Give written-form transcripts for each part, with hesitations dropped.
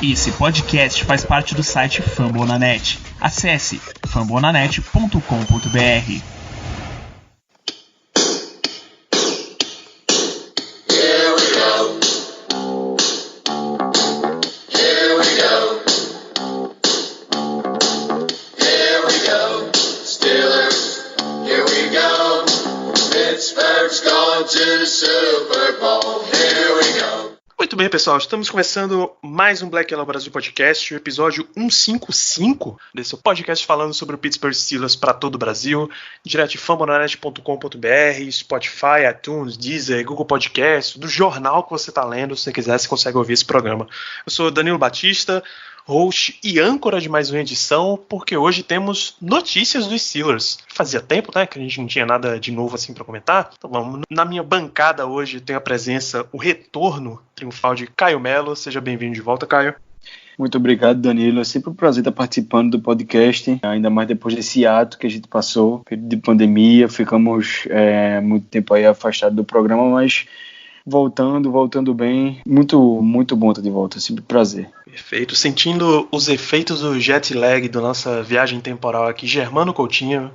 Esse podcast faz parte do site Fambonanet. Acesse fambonanet.com.br. Muito bem, pessoal, estamos começando mais um Black Yellow Brasil Podcast, o episódio 155 desse podcast falando sobre o Pittsburgh Steelers para todo o Brasil, direto de fambonanet.com.br, Spotify, iTunes, Deezer, Google Podcast, do jornal que você está lendo, se você quiser, você consegue ouvir esse programa. Eu sou Danilo Batista, host e âncora de mais uma edição, porque hoje temos notícias dos Steelers. Fazia tempo, né, que a gente não tinha nada de novo assim para comentar. Então vamos. Na minha bancada hoje tem a presença, o retorno triunfal de Caio Melo. Seja bem-vindo de volta, Caio. Muito obrigado, Danilo. É sempre um prazer estar participando do podcast, ainda mais depois desse ato que a gente passou, período de pandemia. Ficamos muito tempo aí afastados do programa, mas voltando bem. Muito bom estar de volta, é sempre um prazer. Perfeito. Sentindo os efeitos do jet lag da nossa viagem temporal aqui, Germano Coutinho,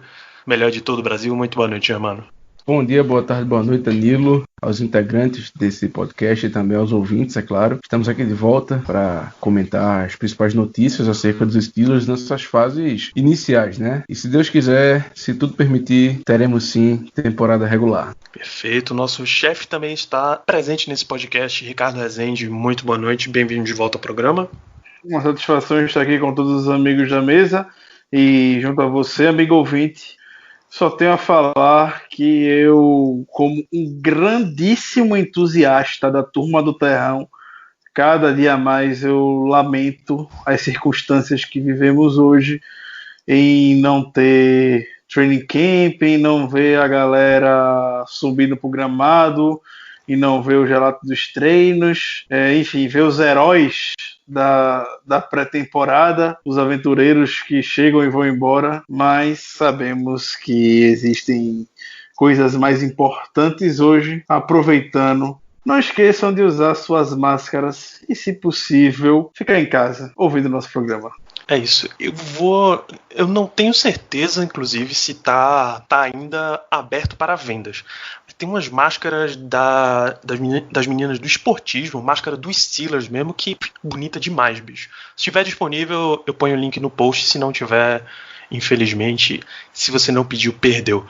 melhor de todo o Brasil. Muito boa noite, Germano. Bom dia, boa tarde, boa noite, Danilo, aos integrantes desse podcast e também aos ouvintes, é claro. Estamos aqui de volta para comentar as principais notícias acerca dos Steelers nessas fases iniciais, né? E se Deus quiser, se tudo permitir, teremos sim temporada regular. Perfeito. Nosso chefe também está presente nesse podcast, Ricardo Rezende. Muito boa noite, bem-vindo de volta ao programa. Uma satisfação estar aqui com todos os amigos da mesa e junto a você, amigo ouvinte. Só tenho a falar que eu, como um grandíssimo entusiasta da Turma do Terrão, cada dia mais eu lamento as circunstâncias que vivemos hoje em não ter training camp, em não ver a galera subindo pro gramado, em não ver os relatos dos treinos, enfim, ver os heróis da pré-temporada, os aventureiros que chegam e vão embora, mas sabemos que existem coisas mais importantes hoje. Aproveitando, não esqueçam de usar suas máscaras e, se possível, ficar em casa ouvindo nosso programa. É isso. Eu não tenho certeza, inclusive, se tá ainda aberto para vendas. Tem umas máscaras das meninas do esportismo, máscara dos Steelers mesmo, que bonita demais, bicho. Se estiver disponível, eu ponho o link no post. Se não tiver, infelizmente, se você não pediu, perdeu.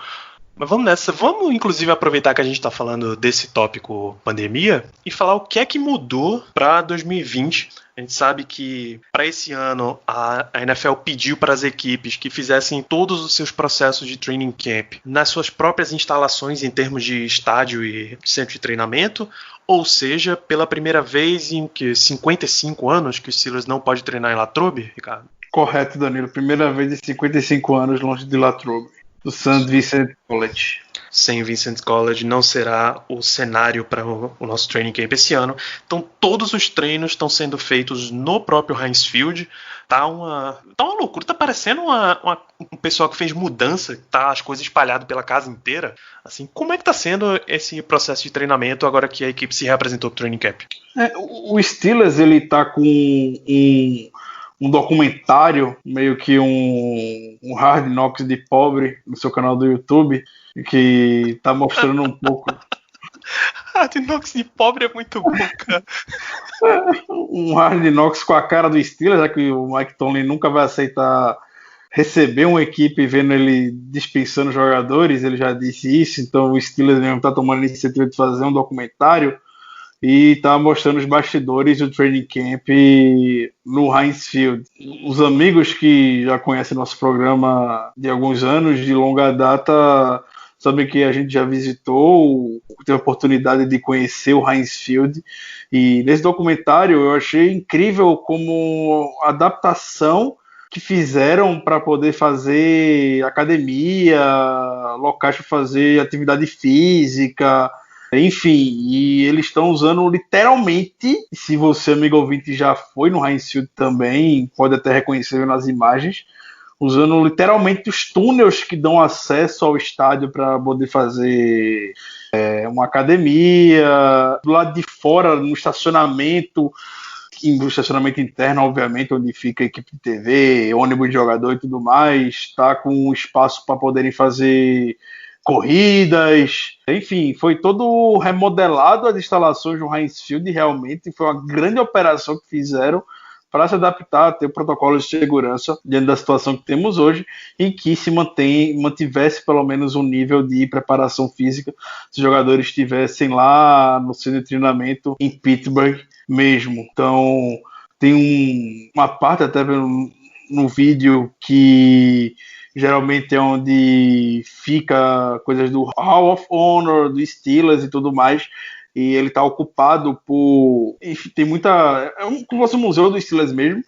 Mas vamos nessa. Vamos, inclusive, aproveitar que a gente está falando desse tópico pandemia e falar o que é que mudou para 2020. A gente sabe que para esse ano a NFL pediu para as equipes que fizessem todos os seus processos de training camp nas suas próprias instalações em termos de estádio e centro de treinamento, ou seja, pela primeira vez em 55 anos que o Steelers não pode treinar em Latrobe, Ricardo? Correto, Danilo. Primeira vez em 55 anos longe de Latrobe, do St. Vincent College. St. Vincent College não será o cenário para o nosso training camp esse ano. Então todos os treinos estão sendo feitos no próprio Heinz Field. Tá uma loucura, tá parecendo um pessoal que fez mudança, tá as coisas espalhadas pela casa inteira. Assim, como é que tá sendo esse processo de treinamento agora que a equipe se reapresentou pro training camp? O Steelers, ele tá com um documentário, meio que um Hard Knocks de pobre no seu canal do YouTube, que tá mostrando um pouco. Hard Knocks de pobre é muito bom, cara. Um Hard Knocks com a cara do Steelers, já que o Mike Tomlin nunca vai aceitar receber uma equipe vendo ele dispensando jogadores, ele já disse isso, então o Steelers mesmo tá tomando a iniciativa de fazer um documentário e tá mostrando os bastidores do training camp no Heinz Field. Os amigos que já conhecem nosso programa de alguns anos, de longa data, sabem que a gente já visitou, teve a oportunidade de conhecer o Heinz Field, e nesse documentário eu achei incrível como a adaptação que fizeram para poder fazer academia, locais para fazer atividade física, enfim, e eles estão usando literalmente, se você, amigo ouvinte, já foi no Heinz Field também, pode até reconhecer nas imagens, usando literalmente os túneis que dão acesso ao estádio para poder fazer uma academia. Do lado de fora, no estacionamento, em estacionamento interno, obviamente, onde fica a equipe de TV, ônibus de jogador e tudo mais, tá com espaço para poderem fazer corridas, enfim, foi todo remodelado as instalações do Heinz Field, realmente foi uma grande operação que fizeram para se adaptar a ter o protocolo de segurança diante da situação que temos hoje, em que se mantivesse pelo menos um nível de preparação física, se os jogadores estivessem lá no centro de treinamento em Pittsburgh mesmo. Então, tem uma parte até no vídeo que geralmente é onde fica coisas do Hall of Honor, do Steelers e tudo mais, e ele está ocupado por... Enfim, tem muita... É como fosse um museu do Steelers mesmo,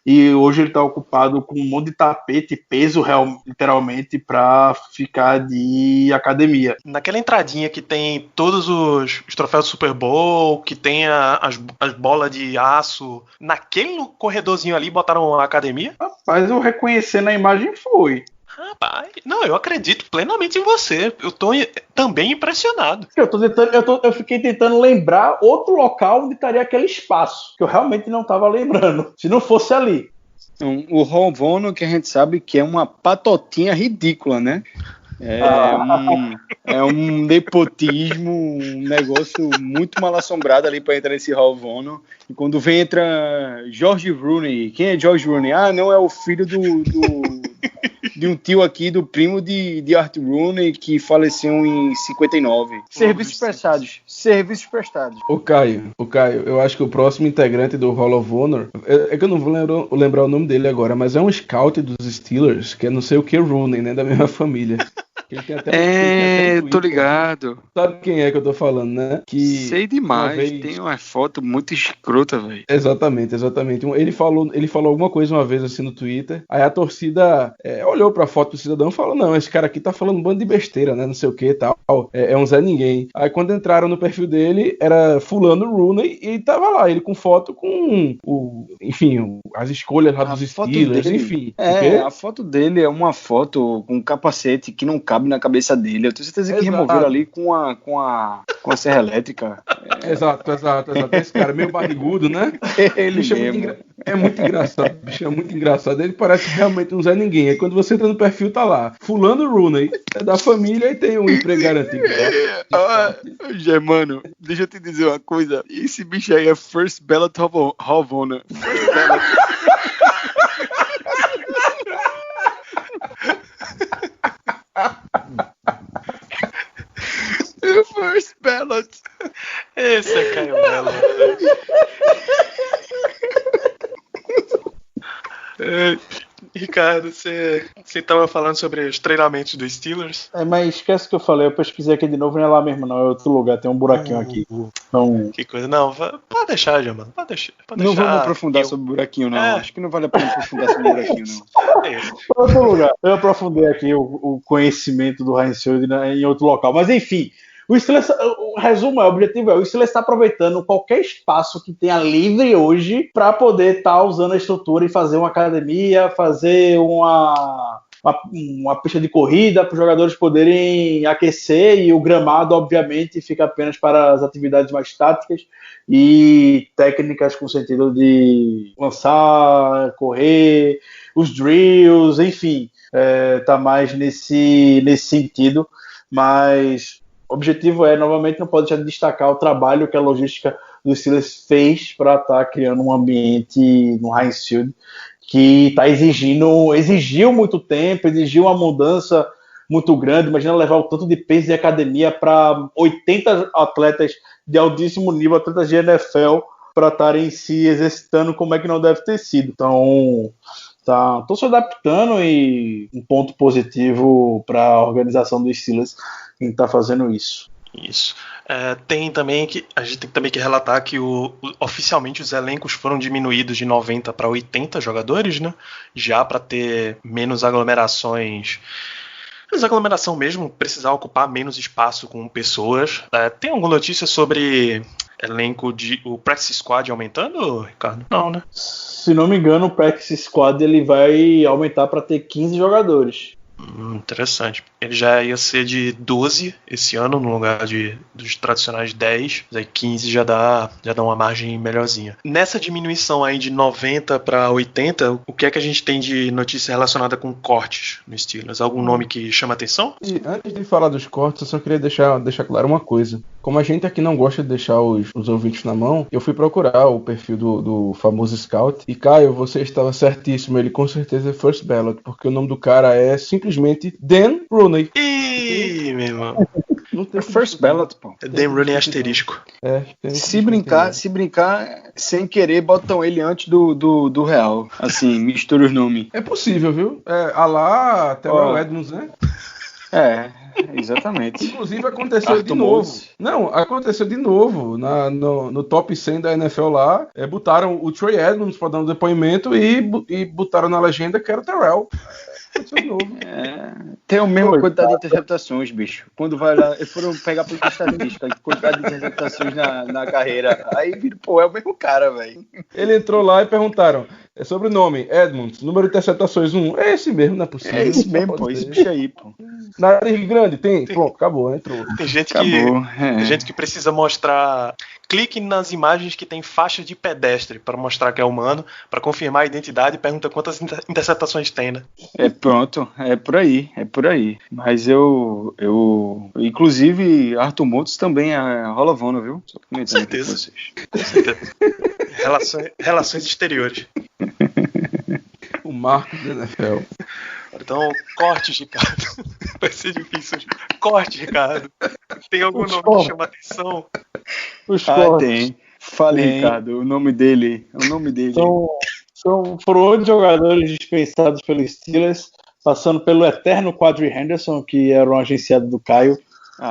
e hoje ele está ocupado com um monte de tapete, peso literalmente, para ficar de academia. Naquela entradinha que tem todos os troféus do Super Bowl, que tem as bolas de aço, naquele corredorzinho ali botaram a academia? Rapaz, eu reconhecer na imagem foi. Rapaz, não, eu acredito plenamente em você. Eu tô também impressionado. Eu fiquei tentando lembrar outro local onde estaria aquele espaço, que eu realmente não estava lembrando, se não fosse ali. O Hall of Honor, que a gente sabe que é uma patotinha ridícula, né? É um nepotismo, um negócio muito mal assombrado ali para entrar nesse Hall of Honor. E quando entra George Rooney, quem é George Rooney? Ah, não, é o filho de um tio aqui, do primo de Art Rooney, que faleceu em 59. Serviços prestados. O Caio, eu acho que o próximo integrante do Hall of Honor, é que eu não vou lembrar o nome dele agora, mas é um scout dos Steelers, que é não sei o que Rooney, né, da mesma família. Ele tem até tô ligado. Sabe quem é que eu tô falando, né? Sei demais, tem uma foto muito escrota, velho. Exatamente. Ele falou alguma coisa uma vez assim no Twitter, aí a torcida olhou pra foto do cidadão e falou, não, esse cara aqui tá falando um bando de besteira, né, não sei o que e tal, é um Zé Ninguém. Aí quando entraram no perfil dele, era fulano Rooney e tava lá, ele com foto com as escolhas lá dos Steelers, enfim. A foto dele é uma foto com um capacete que não cabe na cabeça dele. Eu tenho certeza que removeram ali com a serra elétrica. Exato. Esse cara meio barrigudo, né? Ele é muito engraçado. Bicho, é muito engraçado. Ele parece realmente um Zé Ninguém. Aí quando você entra no perfil, tá lá. Fulano Rooney, é da família e tem um emprego garantido. Mano, deixa eu te dizer uma coisa. Esse bicho aí é First Ballot Hall of Honor. First Ballot. First Ballot. Esse é Caio Belo. Ricardo, você estava falando sobre os treinamentos dos Steelers? Mas esquece que eu falei, eu pesquisei aqui de novo, não é lá mesmo não, é outro lugar, tem um buraquinho aqui. Então... Que coisa, não, pode deixar, já, mano, pode deixar. Não vamos aprofundar sobre o buraquinho, não, acho que não vale a pena aprofundar sobre o buraquinho, não. Outro lugar, eu aprofundei aqui o conhecimento do Heinz Field em outro local, mas enfim... O Steelers, o resumo o objetivo o Steelers está aproveitando qualquer espaço que tenha livre hoje para poder estar usando a estrutura e fazer uma academia, fazer uma pista de corrida para os jogadores poderem aquecer, e o gramado, obviamente, fica apenas para as atividades mais táticas e técnicas com sentido de lançar, correr, os drills, enfim, tá mais nesse sentido, mas... O objetivo novamente, não pode deixar de destacar o trabalho que a logística do Steelers fez para estar criando um ambiente no Heinz Field que exigiu muito tempo, exigiu uma mudança muito grande. Imagina levar o tanto de peso de academia para 80 atletas de altíssimo nível, atletas de NFL, para estarem se exercitando, como é que não deve ter sido. Então... Estou se adaptando, e um ponto positivo para a organização dos Steelers em estar fazendo isso. Isso. A gente tem também que relatar que oficialmente os elencos foram diminuídos de 90 para 80 jogadores, né? Já para ter menos aglomerações. Menos aglomeração mesmo, precisar ocupar menos espaço com pessoas. Tem alguma notícia sobre elenco o Practice Squad aumentando, Ricardo? Não, né? Se não me engano, o Practice Squad ele vai aumentar para ter 15 jogadores. Interessante. Ele já ia ser de 12 esse ano, no lugar dos tradicionais 10. Aí 15 já dá uma margem melhorzinha. Nessa diminuição aí de 90 para 80, o que é que a gente tem de notícia relacionada com cortes no Steelers? Algum nome que chama atenção? E antes de falar dos cortes, eu só queria deixar claro uma coisa. Como a gente aqui não gosta de deixar os ouvintes na mão, eu fui procurar o perfil do famoso Scout. E Caio, você estava certíssimo, ele com certeza é First Ballot, porque o nome do cara é simplesmente Dan Rooney. Ih, meu irmão. Não tem First Ballot, pô. É Dan Rooney asterisco. Se brincar, sem querer, botam ele antes do Real. Assim, mistura os nomes. É possível, viu? A lá Terrell Edmonds, né? Exatamente. Inclusive aconteceu de novo. Não, aconteceu de novo. No top 100 da NFL lá, botaram o Trey Edmonds para dar um depoimento e botaram na legenda que era o Terrell. Aconteceu de novo. Tem a mesma quantidade de interceptações, bicho. Quando vai lá, eles foram pegar por estatística, a quantidade de interceptações na carreira. Aí vira, é o mesmo cara, velho. Ele entrou lá e perguntaram: sobrenome, Edmonds, número de interceptações 1. É esse mesmo, não é possível. É esse mesmo, pô. Esse bicho aí, pô. Nariz grande, tem? Pronto, acabou, entrou. Tem gente que precisa mostrar. Clique nas imagens que tem faixa de pedestre para mostrar que é humano, para confirmar a identidade e pergunta quantas interceptações tem, né? Pronto, é por aí. Mas eu inclusive, Arthur Motos também é rolavona, viu? Só com certeza. Relações exteriores. O marco da NFL. Então, cortes, Ricardo. Vai ser difícil. Corte, Ricardo. Tem algum nome que chama atenção? Tem. Fale, Ricardo, o nome dele. Foram 8 jogadores dispensados pelo Steelers, passando pelo eterno Quadri Henderson, que era um agenciado do Caio.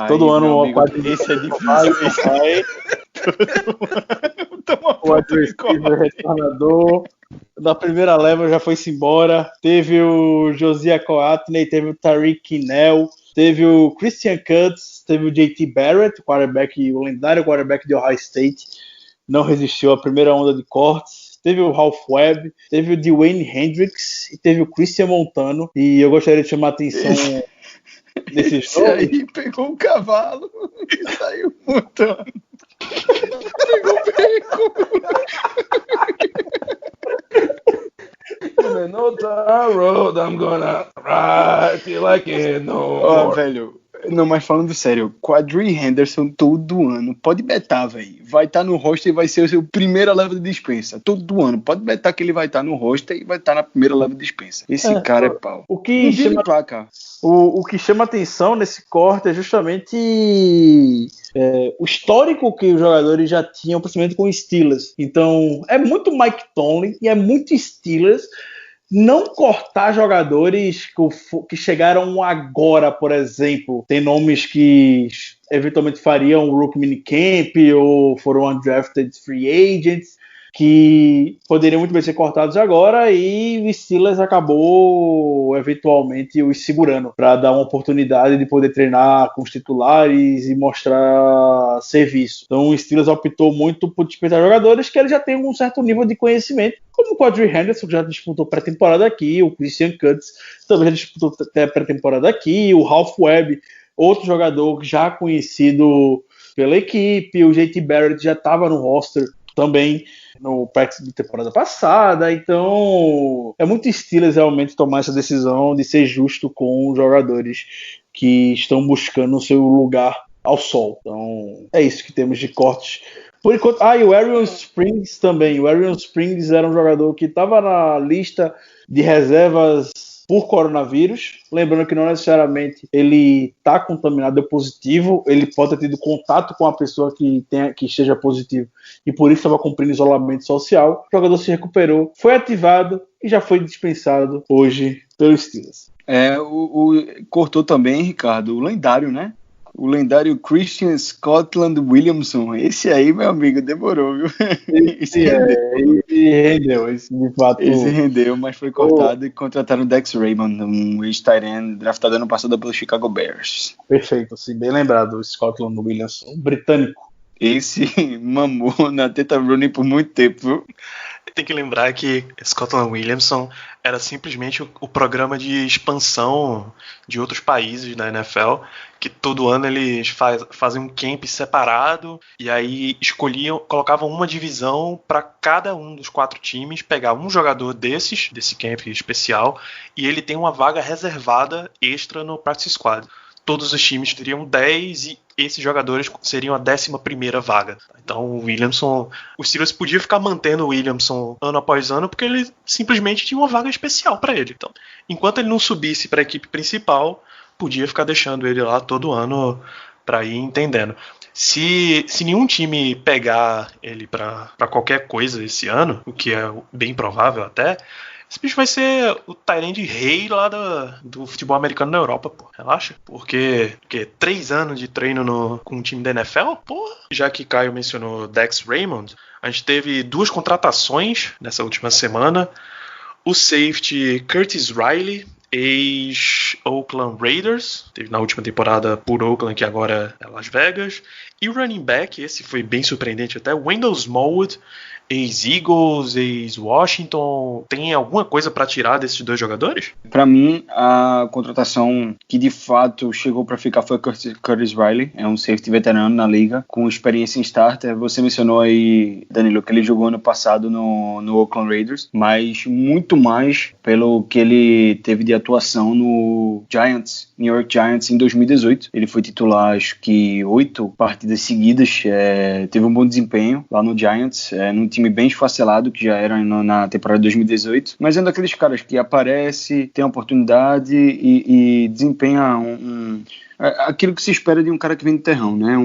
Todo ano o Quadri. Esse é difícil. O Quadri retornador. Da primeira leva já foi-se embora. Teve o Josiah Coatney, teve o Tariq Kinnell, teve o Christian Cutts, teve o JT Barrett, o lendário quarterback de Ohio State. Não resistiu à primeira onda de cortes. Teve o Ralph Webb, teve o Dwayne Hendricks e teve o Christian Montano. E eu gostaria de chamar a atenção desse jogo. Esse aí pegou um cavalo e saiu montando. Pegou o beco. No road, I'm gonna ride till I can't no more. Velho, não, mas falando sério, Quadri Henderson todo ano, pode betar, velho, vai estar no roster e vai ser o seu primeira leva de dispensa, todo ano, pode betar que ele vai estar no roster e vai estar na primeira leva de dispensa. Esse cara é pau. O que chama atenção nesse corte é justamente o histórico que os jogadores já tinham, principalmente com os Steelers. Então, é muito Mike Tomlin e é muito Steelers não cortar jogadores que chegaram agora, por exemplo. Tem nomes que eventualmente fariam o Rookie Minicamp ou foram undrafted free agents, que poderiam muito bem ser cortados agora, e o Steelers acabou eventualmente os segurando para dar uma oportunidade de poder treinar com os titulares e mostrar serviço. Então o Steelers optou muito por dispensar jogadores que eles já têm um certo nível de conhecimento, como o Quadri Henderson, que já disputou pré-temporada aqui, o Christian Cutts também já disputou pré-temporada aqui, o Ralph Webb, outro jogador já conhecido pela equipe, o JT Barrett já estava no roster também no practice de temporada passada. Então é muito Steelers realmente tomar essa decisão de ser justo com os jogadores que estão buscando o seu lugar ao sol. Então é isso que temos de cortes por enquanto. E o Arion Springs também. O Arion Springs era um jogador que estava na lista de reservas por coronavírus, lembrando que não necessariamente ele está contaminado, deu positivo, ele pode ter tido contato com a pessoa que esteja positivo e por isso estava cumprindo isolamento social. O jogador se recuperou, foi ativado e já foi dispensado hoje pelos Steelers. Cortou também, Ricardo, o lendário, né? O lendário Christian Scotland Williamson. Esse aí, meu amigo, demorou, viu? Esse rendeu. Esse rendeu, mas foi cortado e contrataram o Dex Raymond, um ex-tight end draftado ano passado pelo Chicago Bears. Perfeito, assim, bem lembrado, o Scotland Williamson, um britânico. Esse mamou na teta Rooney por muito tempo, viu? Tem que lembrar que Scotland Williamson era simplesmente o programa de expansão de outros países da NFL, que todo ano eles fazem um camp separado e aí colocavam uma divisão para cada um dos 4 times pegar um jogador desse camp especial, e ele tem uma vaga reservada extra no practice squad. Todos os times teriam 10 e esses jogadores seriam a 11ª vaga. Então o Williamson, os Steelers podiam ficar mantendo o Williamson ano após ano porque ele simplesmente tinha uma vaga especial para ele. Então, enquanto ele não subisse para a equipe principal, podia ficar deixando ele lá todo ano para ir entendendo. Se nenhum time pegar ele para qualquer coisa esse ano, o que é bem provável até, esse bicho vai ser o tight end rei lá do futebol americano na Europa, pô. Relaxa. Porque 3 anos de treino com um time da NFL? Porra. Já que Caio mencionou Dex Raymond, a gente teve 2 contratações nessa última semana. O safety Curtis Riley, ex-Oakland Raiders, teve na última temporada por Oakland, que agora é Las Vegas. E o running back, esse foi bem surpreendente até, Wendell Smallwood, ex-Eagles, ex-Washington. Tem alguma coisa para tirar desses 2 jogadores? Para mim, a contratação que de fato chegou para ficar foi Curtis Riley. É um safety veterano na liga, com experiência em starter. Você mencionou aí, Danilo, que ele jogou ano passado no Oakland Raiders, mas muito mais pelo que ele teve de atuação no New York Giants em 2018. Ele foi titular, acho que 8 partidas seguidas, teve um bom desempenho lá no Giants, num time bem esfacelado, que já era na temporada de 2018, mas é um daqueles caras que aparece, tem a oportunidade e desempenha aquilo que se espera de um cara que vem do terrão, né?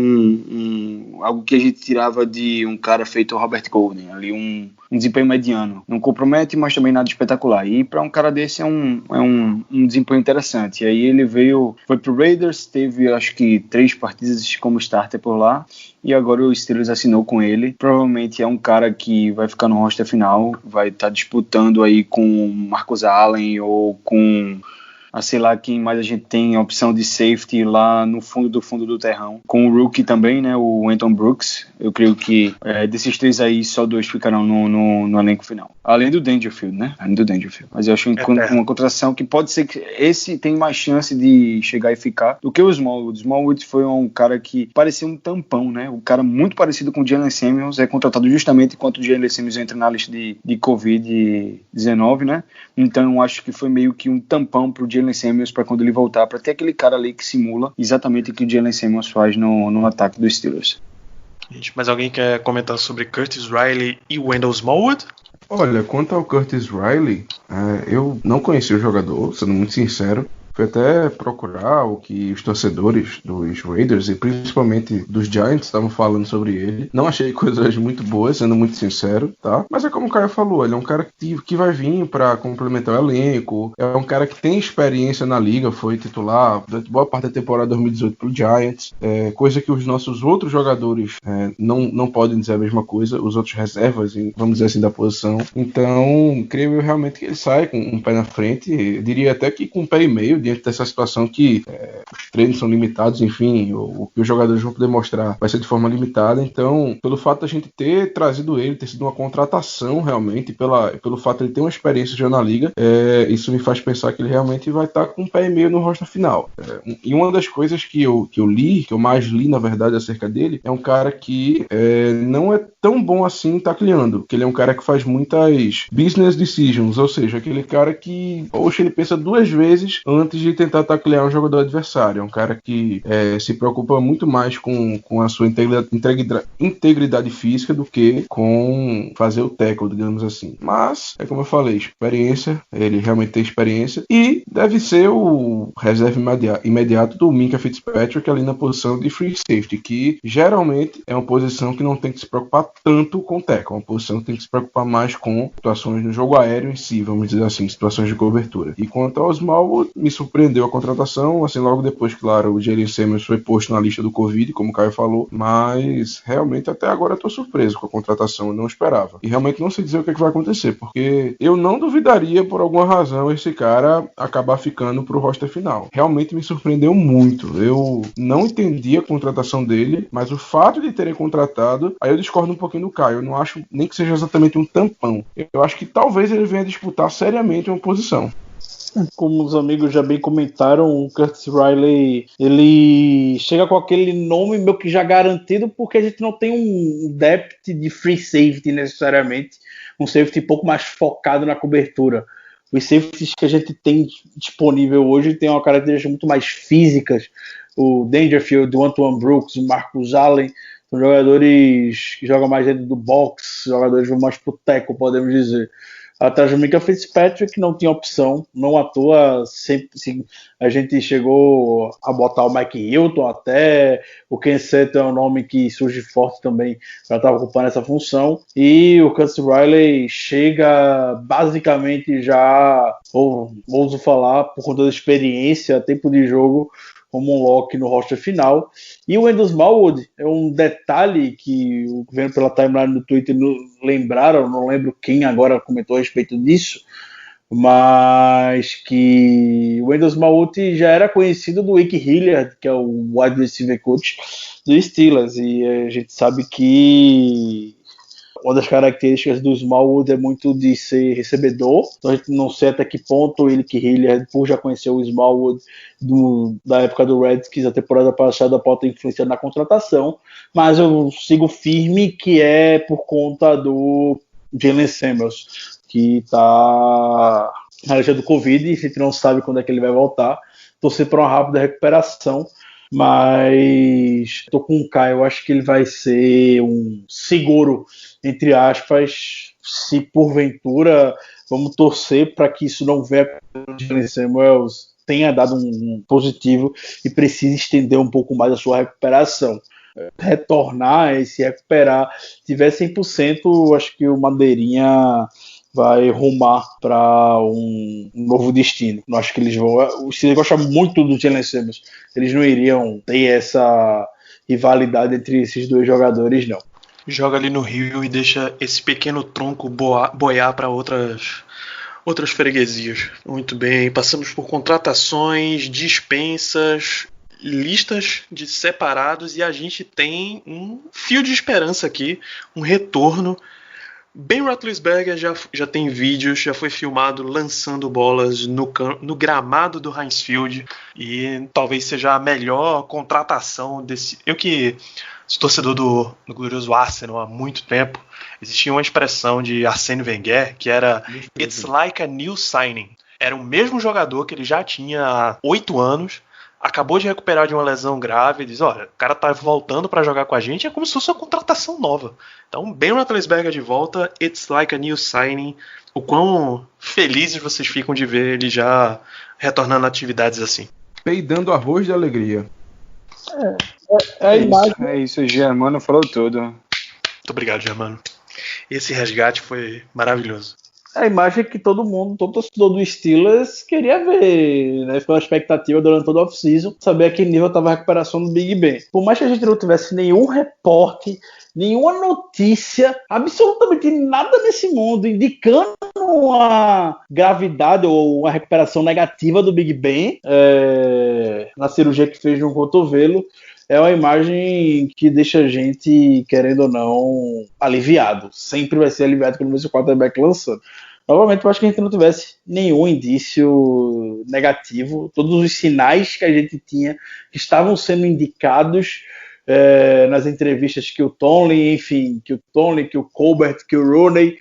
Algo que a gente tirava de um cara feito Robert Golden, ali um desempenho mediano. Não compromete, mas também nada espetacular. E para um cara desse é um desempenho interessante. E aí ele foi pro Raiders, teve acho que 3 partidas como starter por lá, e agora o Steelers assinou com ele. Provavelmente é um cara que vai ficar no roster final, vai estar disputando aí com Marcus Allen ou com sei lá quem mais a gente tem, a opção de safety lá no fundo do terrão. Com o rookie também, né, o Anton Brooks. Eu creio que desses 3 aí, só 2 ficarão no elenco final. Além do Dangerfield, né? Mas eu acho uma contratação que pode ser que esse tem mais chance de chegar e ficar do que o Smallwood. O Smallwood foi um cara que parecia um tampão, né? Um cara muito parecido com o Jalen Samuels, é contratado justamente enquanto o Jalen Samuels entra na lista de Covid-19, né? Então eu acho que foi meio que um tampão pro Jalen Samuels para quando ele voltar, para ter aquele cara ali que simula exatamente o que o Jalen Samuels faz no ataque dos Steelers. Mas alguém quer comentar sobre Curtis Riley e Wendell Smallwood? Olha, quanto ao Curtis Riley, eu não conheci o jogador, sendo muito sincero. Fui até procurar o que os torcedores dos Raiders e principalmente dos Giants estavam falando sobre ele. Não achei coisas muito boas, sendo muito sincero, tá? Mas é como o Caio falou, ele é um cara que vai vir para complementar o elenco, é um cara que tem experiência na liga, foi titular durante boa parte da temporada 2018 pro Giants, coisa que os nossos outros jogadores não podem dizer a mesma coisa, os outros reservas, vamos dizer assim, da posição. Então, creio eu realmente que ele sai com um pé na frente, eu diria até que com um pé e meio, diante dessa situação que os treinos são limitados, enfim, o que os jogadores vão poder mostrar vai ser de forma limitada. Então, pelo fato da gente ter trazido ele, ter sido uma contratação realmente, pelo fato de ele ter uma experiência já na liga, isso me faz pensar que ele realmente vai estar com um pé e meio no roster final. E uma das coisas que eu mais li, na verdade, acerca dele, é um cara que não é tão bom assim tacleando, que ele é um cara que faz muitas business decisions, ou seja, aquele cara que, ele pensa 2 vezes antes de tentar taclear um jogador adversário. É um cara que se preocupa muito mais com a sua integridade física do que com fazer o tackle, digamos assim. Mas, como eu falei, experiência, ele realmente tem experiência e deve ser o reserva imediato do Minkah Fitzpatrick ali na posição de free safety, que geralmente é uma posição que não tem que se preocupar tanto com o tackle, é uma posição que tem que se preocupar mais com situações no jogo aéreo em si, vamos dizer assim, situações de cobertura. E quanto ao Smallwood, me surpreendeu a contratação, assim, logo depois, claro, o Jalen Samuels foi posto na lista do Covid, como o Caio falou, mas realmente até agora eu tô surpreso com a contratação, eu não esperava. E realmente não sei dizer o que vai acontecer, porque eu não duvidaria, por alguma razão, esse cara acabar ficando pro roster final. Realmente me surpreendeu muito. Eu não entendi a contratação dele, mas o fato de terem contratado, aí eu discordo um pouquinho do Caio, eu não acho nem que seja exatamente um tampão. Eu acho que talvez ele venha disputar seriamente uma posição. Como os amigos já bem comentaram, o Curtis Riley, ele chega com aquele nome meio que já garantido, porque a gente não tem um depth de free safety necessariamente, um safety um pouco mais focado na cobertura. Os safeties que a gente tem disponível hoje tem uma característica muito mais físicas. O Dangerfield, o Antoine Brooks, o Marcus Allen, são jogadores que jogam mais dentro do box, jogadores que vão mais pro tackle, podemos dizer. Atrás do Mika Fitzpatrick não tinha opção, não à toa, sempre a gente chegou a botar o Mike Hilton, até o Ken Sutton é um nome que surge forte também para estar ocupando essa função, e o Curtis Riley chega basicamente já, ouso falar, por conta da experiência, tempo de jogo, como um lock no roster final. E o Wendell Smallwood é um detalhe que, vendo pela timeline do Twitter, lembraram, não lembro quem agora comentou a respeito disso, mas que o Wendell Smallwood já era conhecido do Ike Hilliard, que é o wide receiver coach do Steelers, e a gente sabe que uma das características do Smallwood é muito de ser recebedor, então a gente não sei até que ponto ele que Hilliard, por já conhecer o Smallwood da época do Redskins, a temporada passada, pode ter influenciado na contratação, mas eu sigo firme que é por conta do Jalen Samuels, que está na lista do Covid, e a gente não sabe quando é que ele vai voltar, torcer para uma rápida recuperação, mas tô com o Caio, eu acho que ele vai ser um seguro, entre aspas, se porventura vamos torcer para que isso não venha com o Jalen Samuels tenha dado um positivo e precise estender um pouco mais a sua recuperação. Retornar e se recuperar, tiver 100%, acho que o Madeirinha vai rumar para um novo destino. Não acho que eles vão. O Steelers gosta muito do Jalen Samuels. Eles não iriam ter essa rivalidade entre esses dois jogadores, não. Joga ali no Rio e deixa esse pequeno tronco boiar para outras freguesias. Muito bem, passamos por contratações, dispensas, listas de separados, e a gente tem um fio de esperança aqui, um retorno. Ben Roethlisberger já tem vídeos, já foi filmado lançando bolas no gramado do Heinz Field, e talvez seja a melhor contratação desse. Eu que sou torcedor do glorioso Arsenal há muito tempo, existia uma expressão de Arsène Wenger que era "It's like a new signing". Era o mesmo jogador que ele já tinha há 8 anos, acabou de recuperar de uma lesão grave, e diz, olha, o cara tá voltando para jogar com a gente, é como se fosse uma contratação nova. Então, Ben Roethlisberger de volta, it's like a new signing. O quão felizes vocês ficam de ver ele já retornando a atividades assim? Peidando arroz de alegria. É isso, o Germano falou tudo. Muito obrigado, Germano. Esse resgate foi maravilhoso. A imagem que todo torcedor do Steelers queria ver, né? Foi uma expectativa durante toda a off-season, saber a que nível estava a recuperação do Big Ben. Por mais que a gente não tivesse nenhum reporte, nenhuma notícia, absolutamente nada nesse mundo indicando uma gravidade ou uma recuperação negativa do Big Ben na cirurgia que fez no cotovelo, é uma imagem que deixa a gente, querendo ou não, aliviado. Sempre vai ser aliviado quando vê o quarterback lançando. Novamente, eu acho que a gente não tivesse nenhum indício negativo. Todos os sinais que a gente tinha que estavam sendo indicados nas entrevistas que o Tomlin, enfim, que o Colbert, que o Rooney,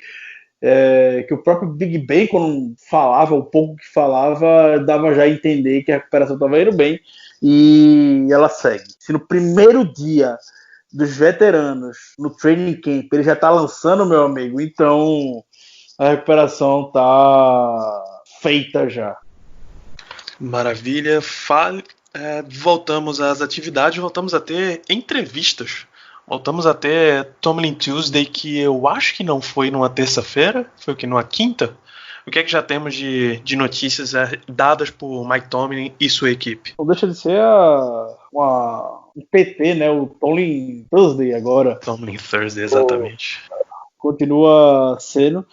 que o próprio Big Ben, quando falava, o pouco que falava, dava já a entender que a recuperação estava indo bem, e ela segue. Se no primeiro dia dos veteranos, no training camp, ele já está lançando, meu amigo, então a recuperação está feita já. Maravilha. Voltamos às atividades, voltamos a ter entrevistas. Voltamos a ter Tomlin Tuesday, que eu acho que não foi numa terça-feira, foi o que, numa quinta? O que é que já temos de notícias dadas por Mike Tomlin e sua equipe? Não deixa de ser um PT, né? O Tomlin Thursday agora. Tomlin Thursday, exatamente. Continua sendo.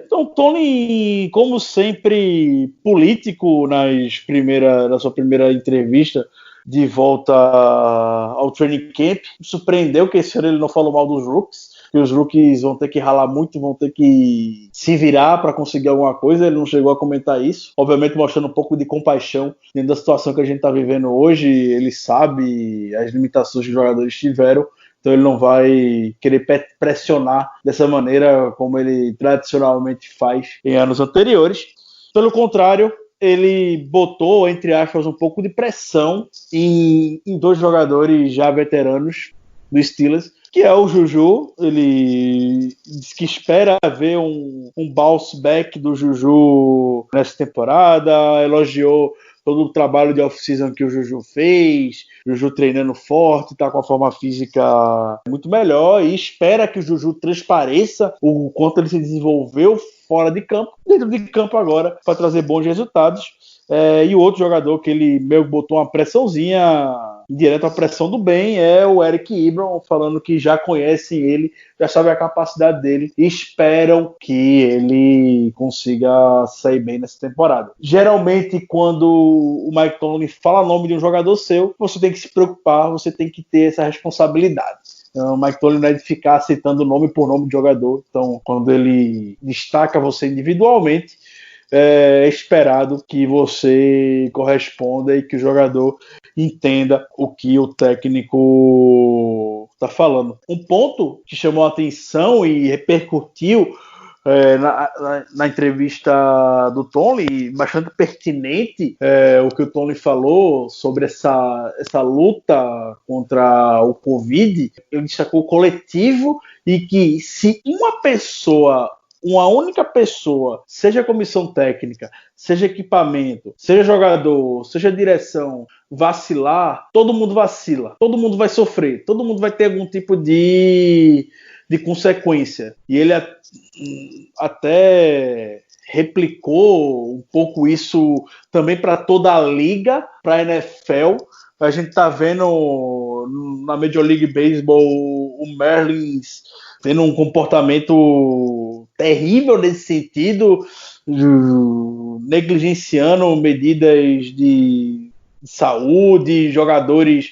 Então, Tomlin, como sempre, político na sua primeira entrevista de volta ao training camp, surpreendeu que esse ano ele não falou mal dos rookies, que os rookies vão ter que ralar muito, vão ter que se virar para conseguir alguma coisa. Ele não chegou a comentar isso, obviamente mostrando um pouco de compaixão dentro da situação que a gente está vivendo hoje. Ele sabe as limitações que os jogadores tiveram, então ele não vai querer pressionar dessa maneira como ele tradicionalmente faz em anos anteriores. Pelo contrário, ele botou, entre aspas, um pouco de pressão em dois jogadores já veteranos do Steelers, que é o Juju. Ele diz que espera ver um bounce back do Juju nessa temporada, elogiou todo o trabalho de off-season que o Juju fez, Juju treinando forte, tá com a forma física muito melhor, e espera que o Juju transpareça o quanto ele se desenvolveu fora de campo, dentro de campo agora, para trazer bons resultados. E o outro jogador que ele meio botou uma pressãozinha, direto à pressão do bem, é o Eric Ebron, falando que já conhecem ele, já sabem a capacidade dele e esperam que ele consiga sair bem nessa temporada. Geralmente, quando o Mike Tomlin fala o nome de um jogador seu, você tem que se preocupar, você tem que ter essa responsabilidade. Então, o Mike Tomlin não é de ficar citando nome por nome de jogador. Então, quando ele destaca você individualmente, é esperado que você corresponda e que o jogador entenda o que o técnico está falando. Um ponto que chamou a atenção e repercutiu na entrevista do Tomlin, bastante pertinente, o que o Tomlin falou sobre essa luta contra o Covid. Ele destacou o coletivo e que se uma única pessoa, seja comissão técnica, seja equipamento, seja jogador, seja direção, vacilar, todo mundo vacila, todo mundo vai sofrer, todo mundo vai ter algum tipo de consequência. E ele até replicou um pouco isso também para toda a liga, para a NFL. A gente tá vendo na Major League Baseball o Marlins tendo um comportamento terrível nesse sentido, negligenciando medidas de saúde, jogadores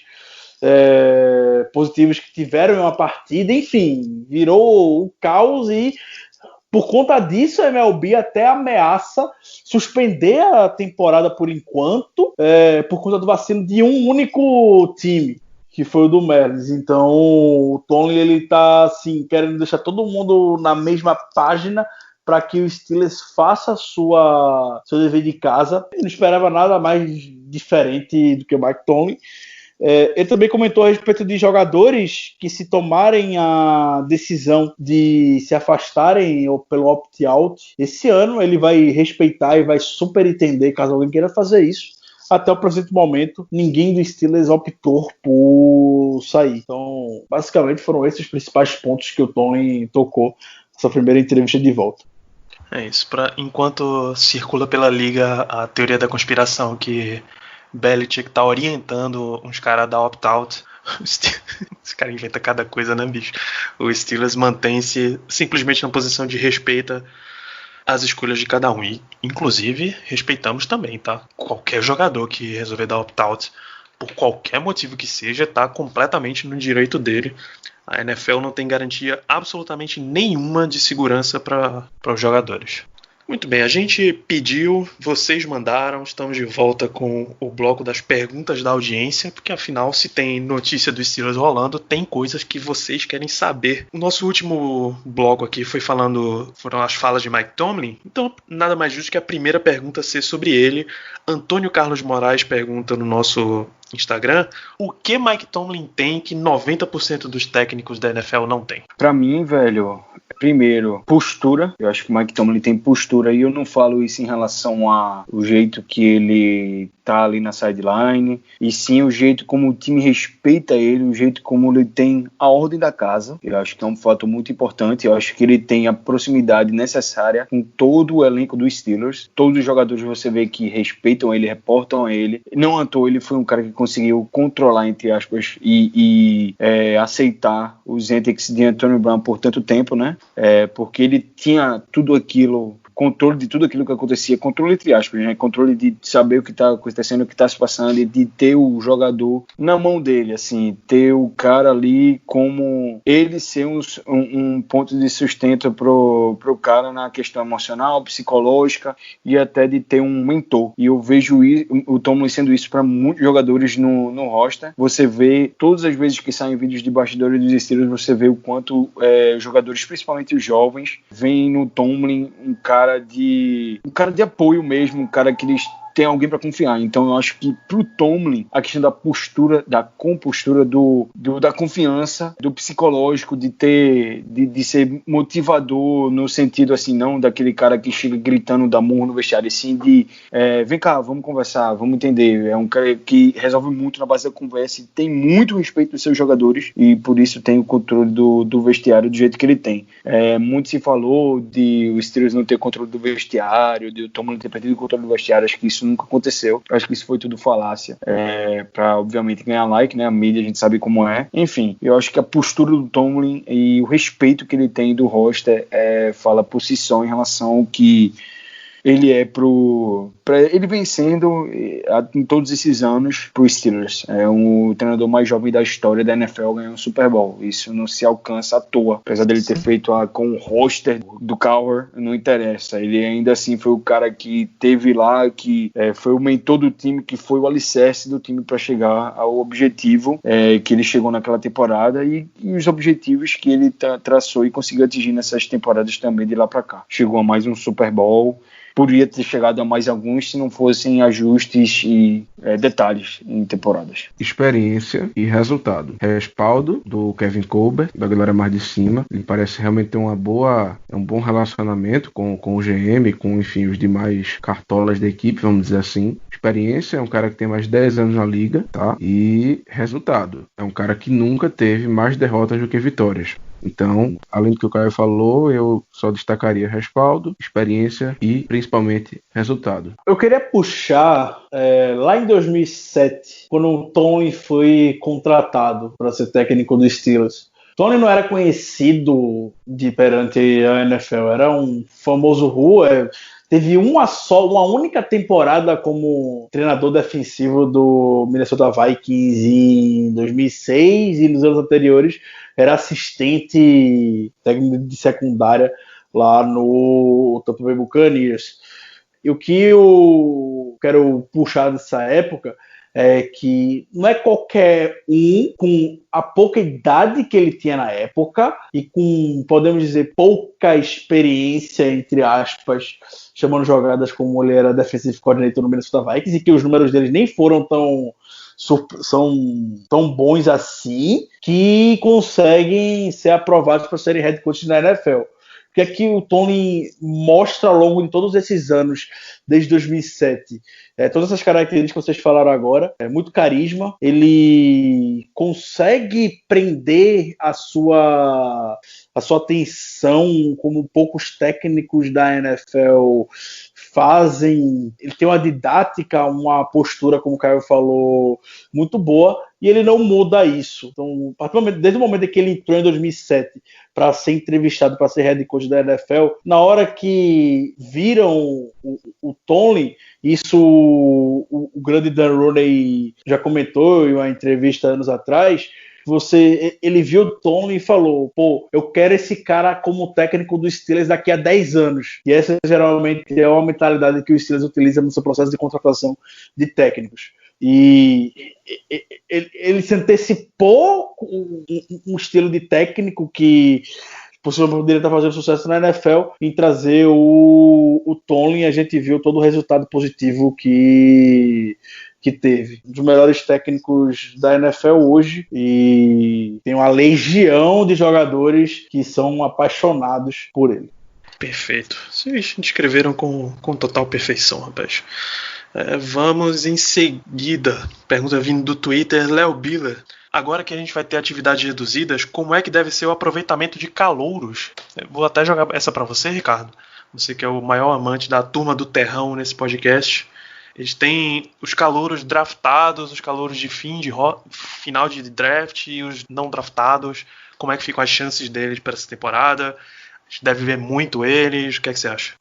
positivos que tiveram em uma partida, enfim, virou um caos. E por conta disso a MLB até ameaça suspender a temporada por enquanto, por conta do vacilo de um único time, que foi o do Marlins. Então o Tomlin, ele tá assim, querendo deixar todo mundo na mesma página para que o Steelers faça seu dever de casa. Eu não esperava nada mais diferente do que o Mike Tomlin. Ele também comentou a respeito de jogadores que, se tomarem a decisão de se afastarem pelo opt-out esse ano, ele vai respeitar e vai super entender caso alguém queira fazer isso. Até o presente momento, ninguém do Steelers optou por sair. Então, basicamente, foram esses os principais pontos que o Tomlin tocou nessa primeira entrevista de volta. É isso. Enquanto circula pela liga a teoria da conspiração que Belichick tá orientando uns caras a dar opt-out, esse cara inventa cada coisa, né, bicho? O Steelers mantém-se simplesmente na posição de respeita as escolhas de cada um. E, inclusive, respeitamos também, tá? Qualquer jogador que resolver dar opt-out, por qualquer motivo que seja, tá completamente no direito dele. A NFL não tem garantia absolutamente nenhuma de segurança para os jogadores. Muito bem, a gente pediu, vocês mandaram, estamos de volta com o bloco das perguntas da audiência, porque afinal, se tem notícia do Steelers rolando, tem coisas que vocês querem saber. O nosso último bloco aqui foram as falas de Mike Tomlin, então nada mais justo que a primeira pergunta ser sobre ele. Antônio Carlos Moraes pergunta no nosso Instagram: o que Mike Tomlin tem que 90% dos técnicos da NFL não tem? Pra mim, velho, primeiro, postura. Eu acho que o Mike Tomlin tem postura, e eu não falo isso em relação ao jeito que ele tá ali na sideline, e sim o jeito como o time respeita ele, o jeito como ele tem a ordem da casa. Eu acho que é um fato muito importante. Eu acho que ele tem a proximidade necessária com todo o elenco dos Steelers. Todos os jogadores você vê que respeitam ele, reportam a ele. Não à toa ele foi um cara que conseguiu controlar, entre aspas, e aceitar os antics de Antonio Brown por tanto tempo, né? Porque ele tinha tudo aquilo, controle de tudo aquilo que acontecia, controle entre aspas, né? Controle de saber o que está acontecendo, o que está se passando, e de ter o jogador na mão dele, assim, ter o cara ali como ele ser um ponto de sustento pro cara na questão emocional, psicológica, e até de ter um mentor. E eu vejo o Tomlin sendo isso para muitos jogadores no roster. Você vê, todas as vezes que saem vídeos de bastidores dos Steelers, você vê o quanto os jogadores, principalmente os jovens, veem no Tomlin um cara de apoio mesmo, um cara que eles tem alguém para confiar. Então eu acho que pro Tomlin a questão da postura, da compostura, da confiança, do psicológico, de ser motivador no sentido assim, não daquele cara que chega gritando da murro no vestiário, assim de vem cá, vamos conversar, vamos entender. É um cara que resolve muito na base da conversa e tem muito respeito dos seus jogadores, e por isso tem o controle do vestiário do jeito que ele tem. Muito se falou de os Steelers não ter controle do vestiário, de o Tomlin ter perdido o controle do vestiário. Acho que isso nunca aconteceu. Acho que isso foi tudo falácia, para obviamente ganhar like, né? A mídia, a gente sabe como é. Enfim, eu acho que a postura do Tomlin e o respeito que ele tem do roster fala por si só em relação ao que ele ele vem sendo em todos esses anos pro Steelers. É o treinador mais jovem da história da NFL ganhar um Super Bowl. Isso não se alcança à toa. Apesar dele ter feito com o roster do Cowher, não interessa. Ele ainda assim foi o cara que teve lá, que foi o mentor do time, que foi o alicerce do time para chegar ao objetivo que ele chegou naquela temporada, e os objetivos que ele traçou e conseguiu atingir nessas temporadas também de lá para cá. Chegou a mais um Super Bowl. Poderia ter chegado a mais alguns se não fossem ajustes e detalhes em temporadas. Experiência e resultado. Respaldo do Kevin Colbert, da galera mais de cima. Ele parece realmente ter um bom relacionamento com o GM, com, enfim, os demais cartolas da equipe, vamos dizer assim. Experiência, é um cara que tem mais de 10 anos na liga, tá? E resultado, é um cara que nunca teve mais derrotas do que vitórias. Então, além do que o Caio falou, eu só destacaria respaldo, experiência e, principalmente, resultado. Eu queria puxar lá em 2007, quando o Tomlin foi contratado para ser técnico dos Steelers. Tomlin não era conhecido perante a NFL, era um famoso rua. Teve uma única temporada como treinador defensivo do Minnesota Vikings em 2006, e nos anos anteriores era assistente técnico de secundária lá no Tampa Bay Buccaneers. E o que eu quero puxar dessa época é que não é qualquer um, com a pouca idade que ele tinha na época e com, podemos dizer, pouca experiência, entre aspas, chamando jogadas como ele era defensive coordinator no Minnesota Vikings, e que os números deles nem foram tão bons assim, que conseguem ser aprovados para serem head coach na NFL. O que é que o Tomlin mostra ao longo de todos esses anos, desde 2007? Todas essas características que vocês falaram agora, muito carisma, ele consegue prender a sua atenção como poucos técnicos da NFL fazem. Ele tem uma didática, uma postura, como o Caio falou, muito boa, e ele não muda isso. Então, desde o momento em que ele entrou em 2007 para ser entrevistado para ser head coach da NFL, na hora que viram o Tomlin, isso o grande Dan Rooney já comentou em uma entrevista anos atrás, ele viu o Tomlin e falou: pô, eu quero esse cara como técnico dos Steelers daqui a 10 anos. E essa geralmente é uma mentalidade que o Steelers utiliza no seu processo de contratação de técnicos. E ele se antecipou um estilo de técnico que possivelmente poderia estar fazendo sucesso na NFL, em trazer o Tomlin. A gente viu todo o resultado positivo que teve. Um dos melhores técnicos da NFL hoje, e tem uma legião de jogadores que são apaixonados por ele. Perfeito. Vocês descreveram com total perfeição, rapaz. Vamos em seguida. Pergunta vindo do Twitter, Léo Biller. Agora que a gente vai ter atividades reduzidas, como é que deve ser o aproveitamento de calouros? Eu vou até jogar essa para você, Ricardo. Você que é o maior amante da turma do terrão nesse podcast. Eles têm os calouros draftados, os calouros de final de draft e os não draftados. Como é que ficam as chances deles para essa temporada? A gente deve ver muito eles. O que é que você acha?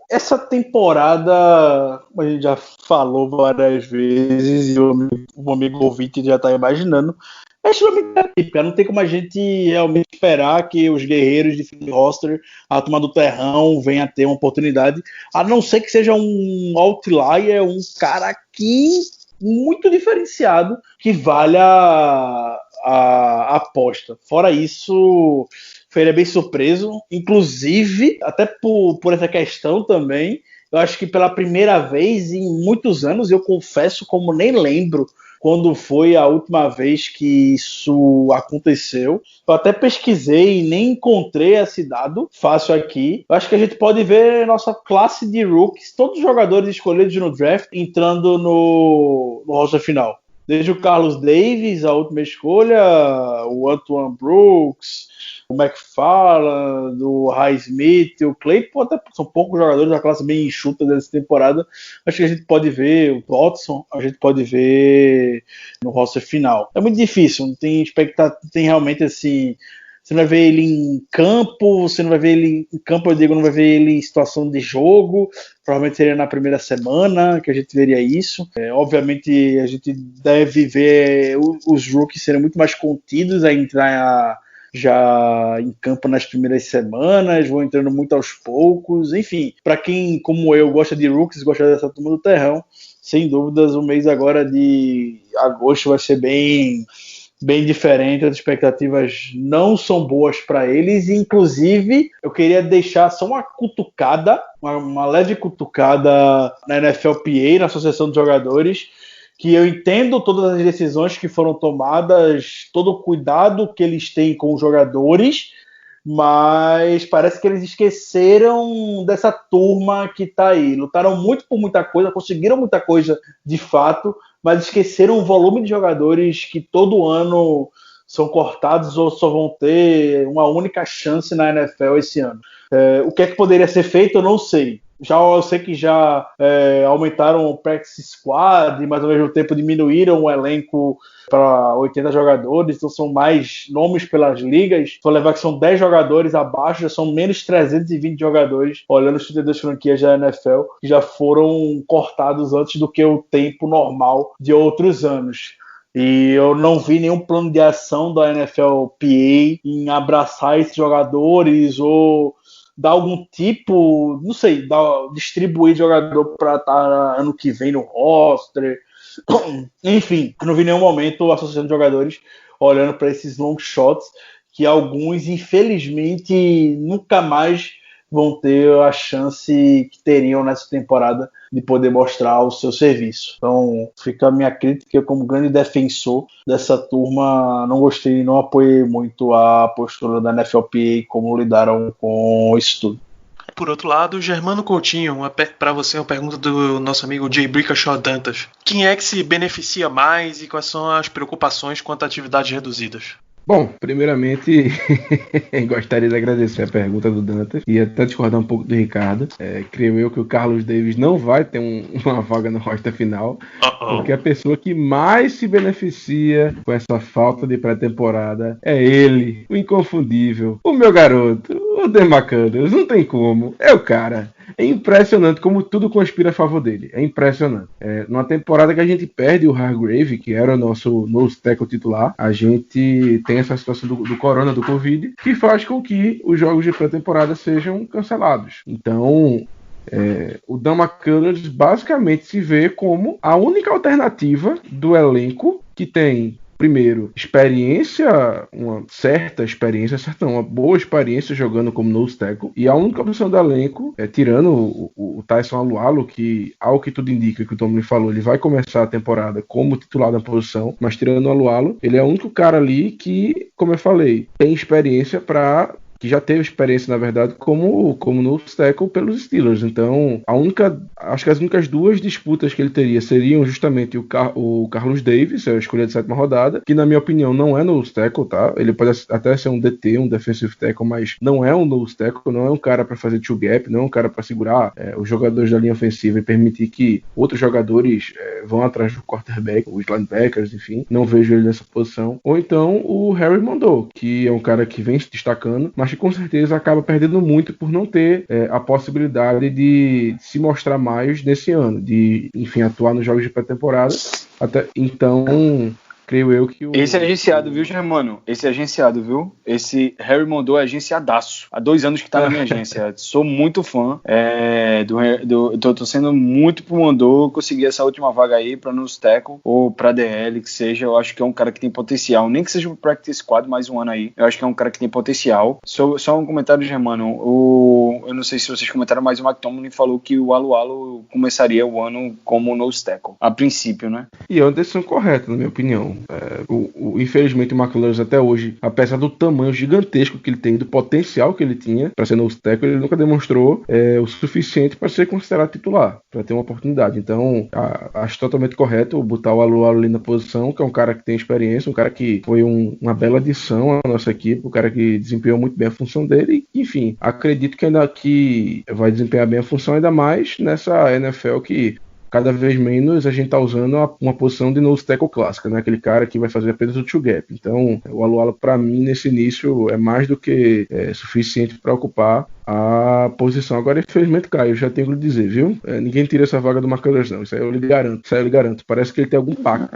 Essa temporada, a gente já falou várias vezes e o amigo ouvinte já está imaginando, é extremamente atípica. Não tem como a gente realmente esperar que os guerreiros de fim de roster, a turma do terrão, venha a ter uma oportunidade, a não ser que seja um outlier, um cara que muito diferenciado, que valha a aposta. Fora isso, foi bem surpreso, inclusive, até por essa questão também, eu acho que pela primeira vez em muitos anos, eu confesso como nem lembro quando foi a última vez que isso aconteceu. Eu até pesquisei e nem encontrei esse dado fácil aqui. Eu acho que a gente pode ver nossa classe de rookies, todos os jogadores escolhidos no draft, entrando no roster final. Desde o Carlos Davis, a última escolha, o Antoine Brooks, o McFarland, o Highsmith, o Claypool, até são poucos jogadores da classe bem enxuta dessa temporada. Acho que a gente pode ver o Watson, a gente pode ver no roster final. É muito difícil, não tem expectativa, tem realmente assim. Você não vai ver ele em campo, você não vai ver ele em campo, eu digo, não vai ver ele em situação de jogo. Provavelmente seria na primeira semana que a gente veria isso. Obviamente a gente deve ver os rookies serem muito mais contidos a entrar já em campo nas primeiras semanas, vão entrando muito aos poucos. Enfim, para quem, como eu, gosta de rookies, gosta dessa turma do terrão, sem dúvidas o mês agora de agosto vai ser bem diferente, as expectativas não são boas para eles, e inclusive eu queria deixar só uma cutucada, uma leve cutucada na NFLPA, na Associação de Jogadores, que eu entendo todas as decisões que foram tomadas, todo o cuidado que eles têm com os jogadores, mas parece que eles esqueceram dessa turma que está aí. Lutaram muito por muita coisa, conseguiram muita coisa de fato, mas esqueceram o volume de jogadores que todo ano são cortados ou só vão ter uma única chance na NFL esse ano. O que é que poderia ser feito, eu não sei. Eu sei que já aumentaram o practice squad, mas ao mesmo tempo diminuíram o elenco para 80 jogadores, então são mais nomes pelas ligas. Se for levar que são 10 jogadores abaixo, já são menos 320 jogadores, olhando os 32 franquias da NFL, que já foram cortados antes do que o tempo normal de outros anos. E eu não vi nenhum plano de ação da NFLPA em abraçar esses jogadores ou dar algum tipo, não sei, distribuir jogador para estar ano que vem no roster. Enfim, não vi em nenhum momento a Associação de Jogadores olhando para esses long shots que alguns, infelizmente, nunca mais vão ter a chance que teriam nessa temporada de poder mostrar o seu serviço. Então, fica a minha crítica, eu como grande defensor dessa turma, não gostei, não apoiei muito a postura da NFLPA, como lidaram com isso tudo. Por outro lado, Germano Coutinho, para você uma pergunta do nosso amigo Jay Brickashaw Dantas. Quem é que se beneficia mais e quais são as preocupações quanto a atividades reduzidas? Bom, primeiramente, gostaria de agradecer a pergunta do Dantas e até discordar um pouco do Ricardo. Creio eu que o Carlos Davis não vai ter uma vaga no roster final, porque a pessoa que mais se beneficia com essa falta de pré-temporada é ele, o inconfundível, o meu garoto, o Demacanas. Não tem como, é o cara. É impressionante como tudo conspira a favor dele. É impressionante. Numa temporada que a gente perde o Hargrave, que era o nosso nose tackle titular, a gente tem essa situação do corona, do Covid, que faz com que os jogos de pré-temporada sejam cancelados. Então, o Dan McCullers basicamente se vê como a única alternativa do elenco que tem, primeiro, experiência, uma boa experiência jogando como nose tackle, e a única opção do elenco, tirando o Tyson Alualo, que, ao que tudo indica, que o Tomlin falou, ele vai começar a temporada como titular da posição, mas tirando o Alualo, ele é o único cara ali que, como eu falei, tem experiência para que já teve experiência, na verdade, como nose tackle pelos Steelers. Então, acho que as únicas duas disputas que ele teria seriam justamente o Carlos Davis, a escolha de 7ª rodada, que na minha opinião não é nose tackle, tá? Ele pode até ser um DT, um defensive tackle, mas não é um nose tackle, não é um cara para fazer two gap, não é um cara para segurar os jogadores da linha ofensiva e permitir que outros jogadores vão atrás do quarterback, os linebackers, enfim. Não vejo ele nessa posição. Ou então o Harry Mondou, que é um cara que vem se destacando, mas que com certeza acaba perdendo muito por não ter a possibilidade de se mostrar mais nesse ano, de, enfim, atuar nos jogos de pré-temporada. Então, creio eu que Esse é agenciado, viu, Germano? Esse é agenciado, viu? Esse Harry Mondou é agenciadaço. Há 2 anos que tá na minha agência. Sou muito fã. Tô sendo muito pro Mondou conseguir essa última vaga aí pra nose tackle ou pra DL, que seja. Eu acho que é um cara que tem potencial. Nem que seja pro practice squad mais um ano aí. Eu acho que é um cara que tem potencial. Só um comentário, Germano. Eu não sei se vocês comentaram, mas o Mike Tomlin falou que o Alualo começaria o ano como nose tackle. A princípio, né? E é uma decisão correta, na minha opinião. Infelizmente o McCullers até hoje, apesar do tamanho gigantesco que ele tem, do potencial que ele tinha para ser nose tackle, ele nunca demonstrou o suficiente para ser considerado titular, para ter uma oportunidade. Então acho totalmente correto botar o Alualo ali na posição, que é um cara que tem experiência, um cara que foi uma bela adição à nossa equipe, um cara que desempenhou muito bem a função dele, e, enfim, acredito que ainda que vai desempenhar bem a função, ainda mais nessa NFL que cada vez menos a gente tá usando uma posição de nose tackle clássica, né? Aquele cara que vai fazer apenas o two gap. Então, o Alualo, para mim, nesse início, é mais do que suficiente para ocupar a posição. Agora, infelizmente, Caio, já tenho que lhe dizer, viu? Ninguém tira essa vaga do McCullers, não. Isso aí eu lhe garanto. Parece que ele tem algum pacto.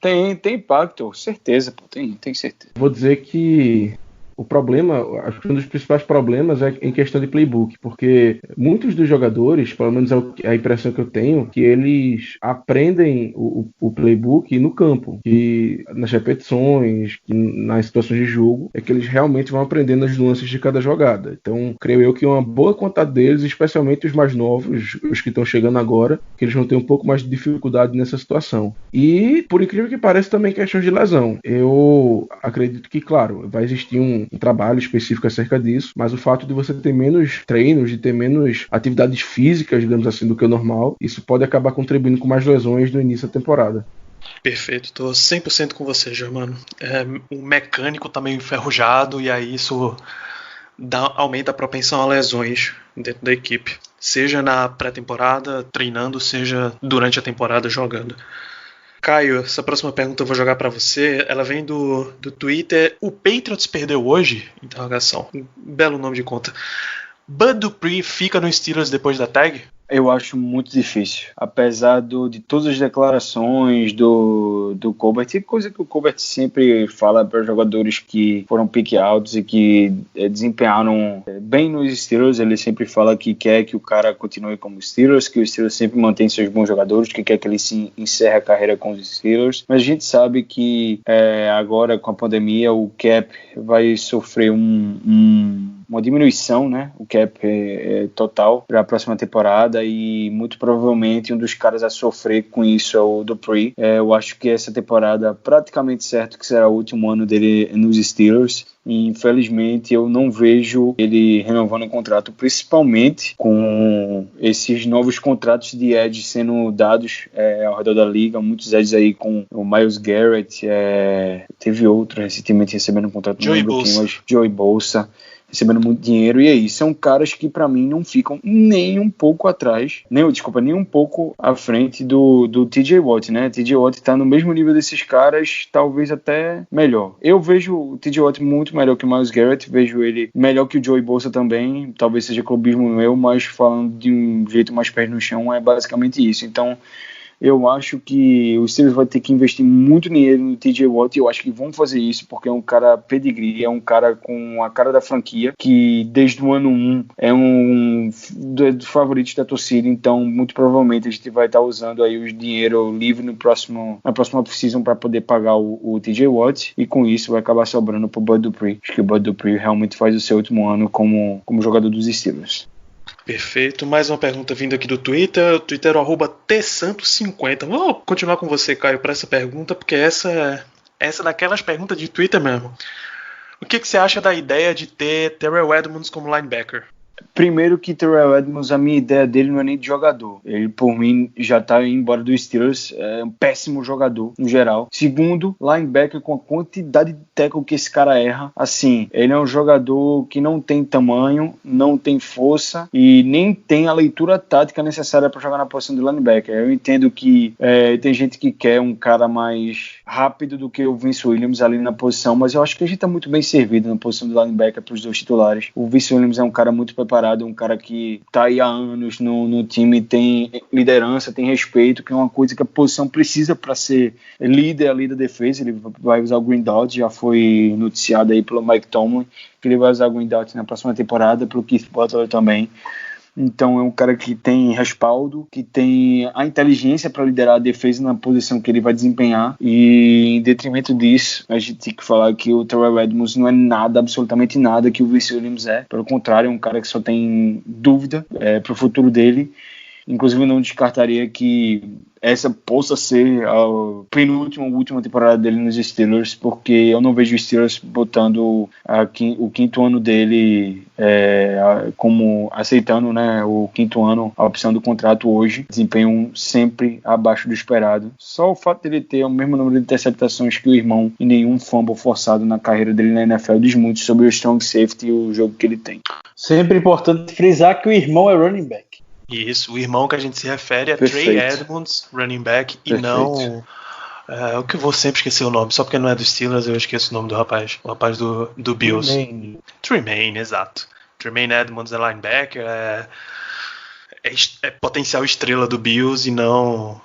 Tem impacto, certeza, pô, tem certeza. Vou dizer que o problema, acho que um dos principais problemas é em questão de playbook, porque muitos dos jogadores, pelo menos a impressão que eu tenho, que eles aprendem o playbook no campo, que nas repetições, que nas situações de jogo, é que eles realmente vão aprendendo as nuances de cada jogada. Então, creio eu que uma boa quantidade deles, especialmente os mais novos, os que estão chegando agora, que eles vão ter um pouco mais de dificuldade nessa situação. E, por incrível que pareça, também questão de lesão. Eu acredito que, claro, vai existir um trabalho específico acerca disso, mas o fato de você ter menos treinos, de ter menos atividades físicas, digamos assim, do que o normal, isso pode acabar contribuindo com mais lesões no início da temporada. Perfeito, tô 100% com você, Germano. O mecânico tá meio enferrujado e aí isso aumenta a propensão a lesões dentro da equipe, seja na pré-temporada, treinando, seja durante a temporada jogando. Caio, essa próxima pergunta eu vou jogar pra você. Ela vem do Twitter. O Patriots perdeu hoje? Interrogação. Um belo nome de conta. Bud Dupree fica no Steelers depois da tag? Eu acho muito difícil, apesar de todas as declarações do Colbert, e coisa que o Colbert sempre fala para jogadores que foram pick altos e que desempenharam bem nos Steelers. Ele sempre fala que quer que o cara continue como Steelers, que o Steelers sempre mantém seus bons jogadores, que quer que ele se encerre a carreira com os Steelers, mas a gente sabe que agora com a pandemia o cap vai sofrer uma diminuição, né? O cap total para a próxima temporada, e muito provavelmente um dos caras a sofrer com isso é o Dupree. Eu acho que essa temporada praticamente certo que será o último ano dele nos Steelers, e infelizmente eu não vejo ele renovando o contrato, principalmente com esses novos contratos de edge sendo dados ao redor da liga, muitos edges aí com o Myles Garrett, teve outro recentemente recebendo um contrato, Joey Bosa, recebendo muito dinheiro, e aí são caras que pra mim não ficam nem um pouco atrás, nem um pouco à frente do TJ Watt, né? TJ Watt tá no mesmo nível desses caras, talvez até melhor. Eu vejo o TJ Watt muito melhor que o Myles Garrett, vejo ele melhor que o Joey Bosa também, talvez seja clubismo meu, mas falando de um jeito mais pés no chão, é basicamente isso. Então eu acho que o Steelers vai ter que investir muito dinheiro no TJ Watt, e eu acho que vão fazer isso porque é um cara pedigree, é um cara com a cara da franquia, que desde o ano 1 é um dos favoritos da torcida. Então muito provavelmente a gente vai estar usando aí o dinheiro livre na próxima off-season para poder pagar o TJ Watt, e com isso vai acabar sobrando para o Bud Dupree. Acho que o Bud Dupree realmente faz o seu último ano como jogador dos Steelers. Perfeito, mais uma pergunta vindo aqui do Twitter, @tsantos50. Vou continuar com você, Caio, para essa pergunta, porque essa é daquelas perguntas de Twitter mesmo. O que você acha da ideia de ter Terrell Edmunds como linebacker? Primeiro que Terrell Edmunds, a minha ideia dele não é nem de jogador. Ele, por mim, já tá indo embora do Steelers. É um péssimo jogador, no geral. Segundo, linebacker, com a quantidade de tackle que esse cara erra. Assim, ele é um jogador que não tem tamanho, não tem força e nem tem a leitura tática necessária para jogar na posição de linebacker. Eu entendo que tem gente que quer um cara mais rápido do que o Vince Williams ali na posição, mas eu acho que a gente tá muito bem servido na posição de linebacker para os dois titulares. O Vince Williams é um cara muito preparado, um cara que tá aí há anos no time, tem liderança, tem respeito, que é uma coisa que a posição precisa para ser líder ali da defesa. Ele vai usar o Green Dot, já foi noticiado aí pelo Mike Tomlin que ele vai usar o Green Dot na próxima temporada, pelo Keith Butler também. Então é um cara que tem respaldo, que tem a inteligência para liderar a defesa na posição que ele vai desempenhar, e em detrimento disso a gente tem que falar que o Terrell Edmunds não é nada, absolutamente nada que o Vince Williams é. Pelo contrário, é um cara que só tem dúvida para o futuro dele. Inclusive, não descartaria que essa possa ser a última temporada dele nos Steelers, porque eu não vejo o Steelers botando o quinto ano dele como aceitando, né, o quinto ano, a opção do contrato hoje. Desempenho sempre abaixo do esperado. Só o fato dele ter o mesmo número de interceptações que o irmão e nenhum fumble forçado na carreira dele na NFL diz muito sobre o strong safety e o jogo que ele tem. Sempre importante frisar que o irmão é running back. Isso, o irmão que a gente se refere é Perfeito. Trey Edmunds, running back, e Perfeito. não... o que eu vou sempre esquecer o nome, só porque não é do Steelers eu esqueço o nome do rapaz. O rapaz do Bills. Tremaine, exato. Tremaine Edmunds é linebacker, é potencial estrela do Bills e não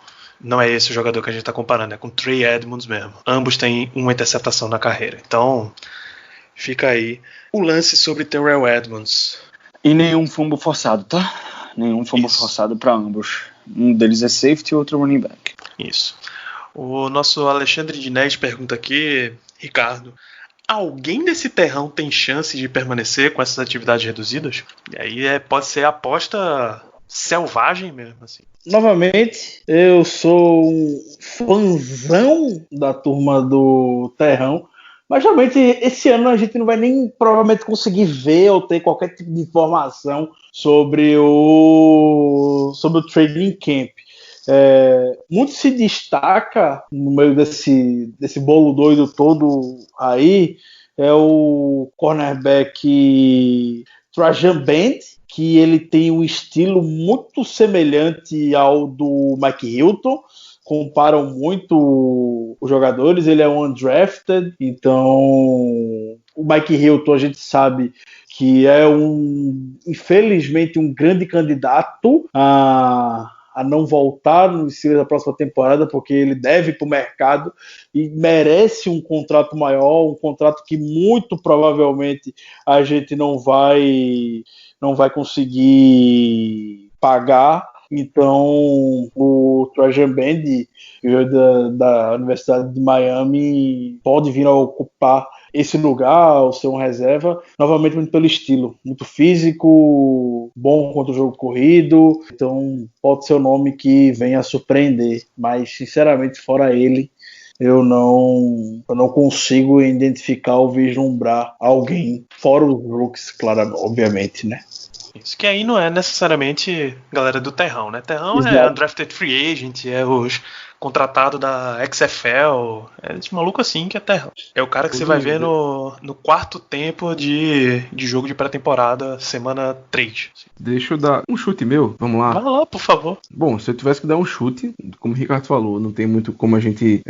é esse o jogador que a gente está comparando, é com Trey Edmunds mesmo. Ambos têm uma interceptação na carreira. Então, fica aí o lance sobre Terrell Edmunds. E nenhum fumble forçado, tá? Nenhum fumble forçado para ambos. Um deles é safety e outro running back. Isso. O nosso Alexandre Dinés pergunta aqui, Ricardo, alguém desse terrão tem chance de permanecer com essas atividades reduzidas? E aí pode ser aposta selvagem mesmo, assim. Novamente, eu sou um fãzão da turma do terrão, mas realmente esse ano a gente não vai nem provavelmente conseguir ver ou ter qualquer tipo de informação sobre o training camp. Muito se destaca no meio desse bolo doido todo aí é o cornerback Trajan Band, que ele tem um estilo muito semelhante ao do Mike Hilton. Comparam muito os jogadores, ele é um undrafted, então o Mike Hilton a gente sabe que é infelizmente um grande candidato a não voltar no Steelers da próxima temporada, porque ele deve ir para o mercado e merece um contrato maior, um contrato que muito provavelmente a gente não vai conseguir pagar. Então, o Trajan Band, que veio da Universidade de Miami, pode vir a ocupar esse lugar, ou ser um reserva, novamente muito pelo estilo, muito físico, bom contra o jogo corrido, então pode ser o nome que venha a surpreender, mas sinceramente, fora ele, eu não consigo identificar ou vislumbrar alguém, fora os rookies, claro, obviamente, né? Isso que aí não é necessariamente galera do terrão, né? Terrão Exato. É undrafted free agent, é os contratados da XFL, é esse maluco assim que é terrão. É o cara que você vai ver no quarto tempo de jogo de pré-temporada, semana 3. Deixa eu dar um chute meu, vamos lá. Vai lá, por favor. Bom, se eu tivesse que dar um chute, como o Ricardo falou, não tem muito como a gente